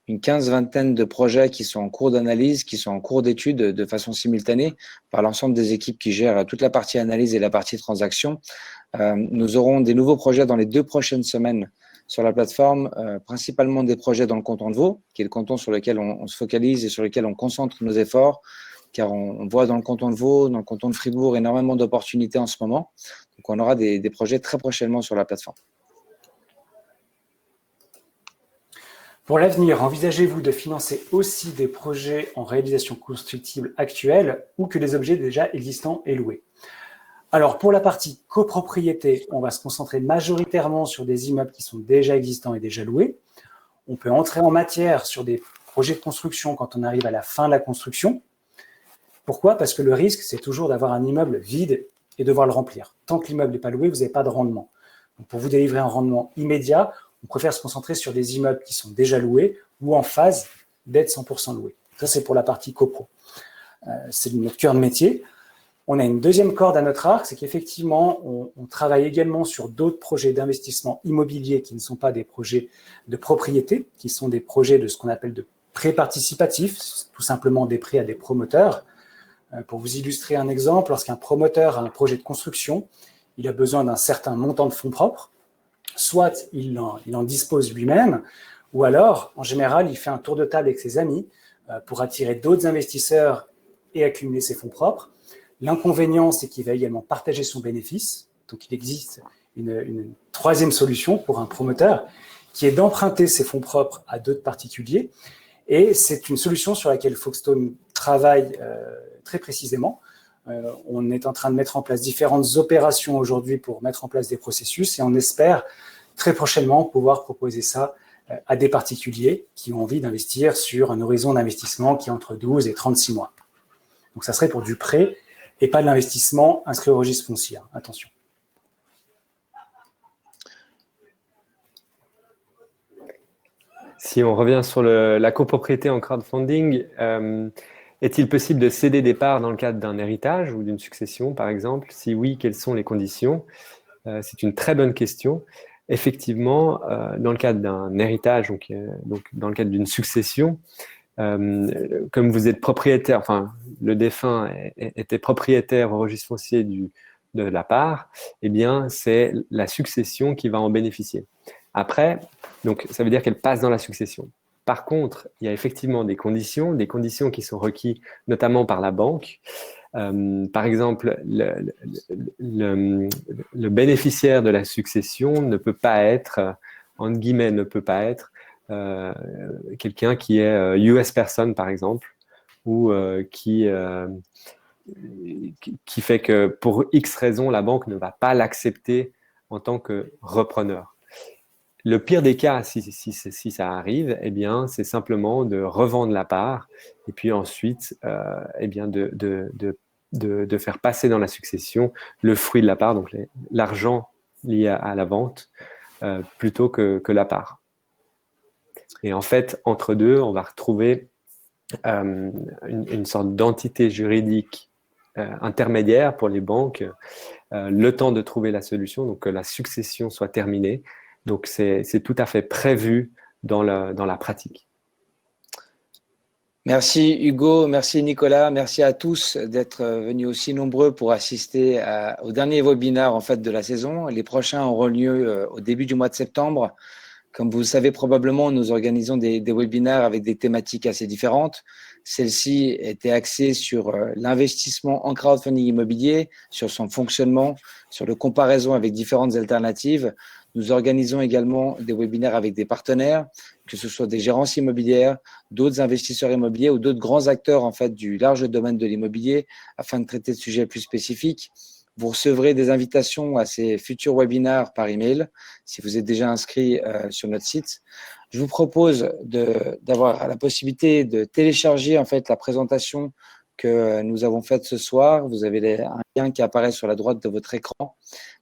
une vingtaine de projets qui sont en cours d'analyse, qui sont en cours d'étude de façon simultanée par l'ensemble des équipes qui gèrent toute la partie analyse et la partie transaction. Nous aurons des nouveaux projets dans les 2 prochaines semaines sur la plateforme, principalement des projets dans le canton de Vaud, qui est le canton sur lequel on se focalise et sur lequel on concentre nos efforts, car on voit dans le canton de Vaud, dans le canton de Fribourg, énormément d'opportunités en ce moment. Donc, on aura des projets très prochainement sur la plateforme. Pour l'avenir, envisagez-vous de financer aussi des projets en réalisation constructible actuelle ou que les objets déjà existants et loués? Alors, pour la partie copropriété, on va se concentrer majoritairement sur des immeubles qui sont déjà existants et déjà loués. On peut entrer en matière sur des projets de construction quand on arrive à la fin de la construction. Pourquoi? Parce que le risque, c'est toujours d'avoir un immeuble vide et devoir le remplir. Tant que l'immeuble n'est pas loué, vous n'avez pas de rendement. Donc, pour vous délivrer un rendement immédiat, on préfère se concentrer sur des immeubles qui sont déjà loués ou en phase d'être 100% loués. Ça, c'est pour la partie copro. C'est notre cœur de métier. On a une deuxième corde à notre arc, c'est qu'effectivement, on travaille également sur d'autres projets d'investissement immobilier qui ne sont pas des projets de propriété, qui sont des projets de ce qu'on appelle de prêts participatifs, tout simplement des prêts à des promoteurs. Pour vous illustrer un exemple, lorsqu'un promoteur a un projet de construction, il a besoin d'un certain montant de fonds propres, soit il en dispose lui-même, ou alors, en général, il fait un tour de table avec ses amis pour attirer d'autres investisseurs et accumuler ses fonds propres. L'inconvénient, c'est qu'il va également partager son bénéfice. Donc, il existe une troisième solution pour un promoteur qui est d'emprunter ses fonds propres à d'autres particuliers. Et c'est une solution sur laquelle Foxstone travaille très précisément. On est en train de mettre en place différentes opérations aujourd'hui pour mettre en place des processus et on espère très prochainement pouvoir proposer ça à des particuliers qui ont envie d'investir sur un horizon d'investissement qui est entre 12 et 36 mois. Donc, ça serait pour du prêt et pas de l'investissement inscrit au registre foncier. Attention. Si on revient sur la copropriété en crowdfunding, est-il possible de céder des parts dans le cadre d'un héritage ou d'une succession, par exemple? Si oui, quelles sont les conditions? C'est une très bonne question. Effectivement, dans le cadre d'un héritage, donc dans le cadre d'une succession, comme vous êtes propriétaire, enfin le défunt était propriétaire au registre foncier de la part, eh bien c'est la succession qui va en bénéficier. Après, donc ça veut dire qu'elle passe dans la succession. Par contre, il y a effectivement des conditions qui sont requises notamment par la banque. Par exemple, le bénéficiaire de la succession ne peut pas être, entre guillemets, ne peut pas être quelqu'un qui est US person, par exemple, ou qui fait que pour X raisons, la banque ne va pas l'accepter en tant que repreneur. Le pire des cas, si ça arrive, eh bien, c'est simplement de revendre la part et puis ensuite eh bien, de faire passer dans la succession le fruit de la part, donc l'argent lié à la vente, plutôt que la part. Et en fait, entre deux, on va retrouver une sorte d'entité juridique intermédiaire pour les banques, le temps de trouver la solution, donc que la succession soit terminée. Donc, c'est tout à fait prévu dans la pratique. Merci Hugo, merci Nicolas, merci à tous d'être venus aussi nombreux pour assister au dernier webinaire en fait de la saison. Les prochains auront lieu au début du mois de septembre. Comme vous le savez probablement, nous organisons des webinaires avec des thématiques assez différentes. Celle-ci était axée sur l'investissement en crowdfunding immobilier, sur son fonctionnement, sur le comparaison avec différentes alternatives. Nous organisons également des webinaires avec des partenaires, que ce soit des gérances immobilières, d'autres investisseurs immobiliers ou d'autres grands acteurs en fait du large domaine de l'immobilier afin de traiter de sujets plus spécifiques. Vous recevrez des invitations à ces futurs webinaires par email si vous êtes déjà inscrit sur notre site. Je vous propose d'avoir la possibilité de télécharger en fait la présentation que nous avons faite ce soir. Vous avez un lien qui apparaît sur la droite de votre écran.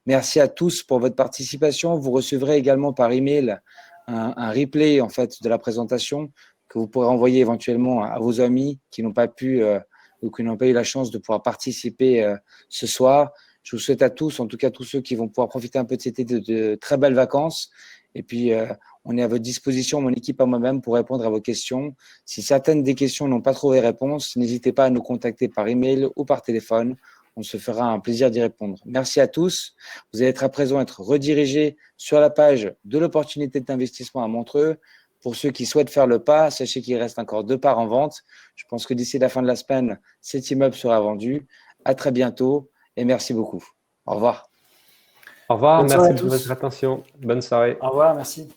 Merci à tous pour votre participation. Vous recevrez également par email un replay en fait de la présentation que vous pourrez envoyer éventuellement à vos amis qui n'ont pas pu ou qui n'ont pas eu la chance de pouvoir participer ce soir. Je vous souhaite à tous, en tout cas tous ceux qui vont pouvoir profiter un peu de cet été, de très belles vacances. Et puis, on est à votre disposition, mon équipe et moi-même, pour répondre à vos questions. Si certaines des questions n'ont pas trouvé réponse, n'hésitez pas à nous contacter par email ou par téléphone. On se fera un plaisir d'y répondre. Merci à tous. Vous allez à présent être redirigés sur la page de l'opportunité d'investissement à Montreux. Pour ceux qui souhaitent faire le pas, sachez qu'il reste encore 2 parts en vente. Je pense que d'ici la fin de la semaine, cet immeuble sera vendu. À très bientôt et merci beaucoup. Au revoir. Au revoir, Bonne soirée merci à de tous. votre attention. Bonne soirée. Au revoir, merci.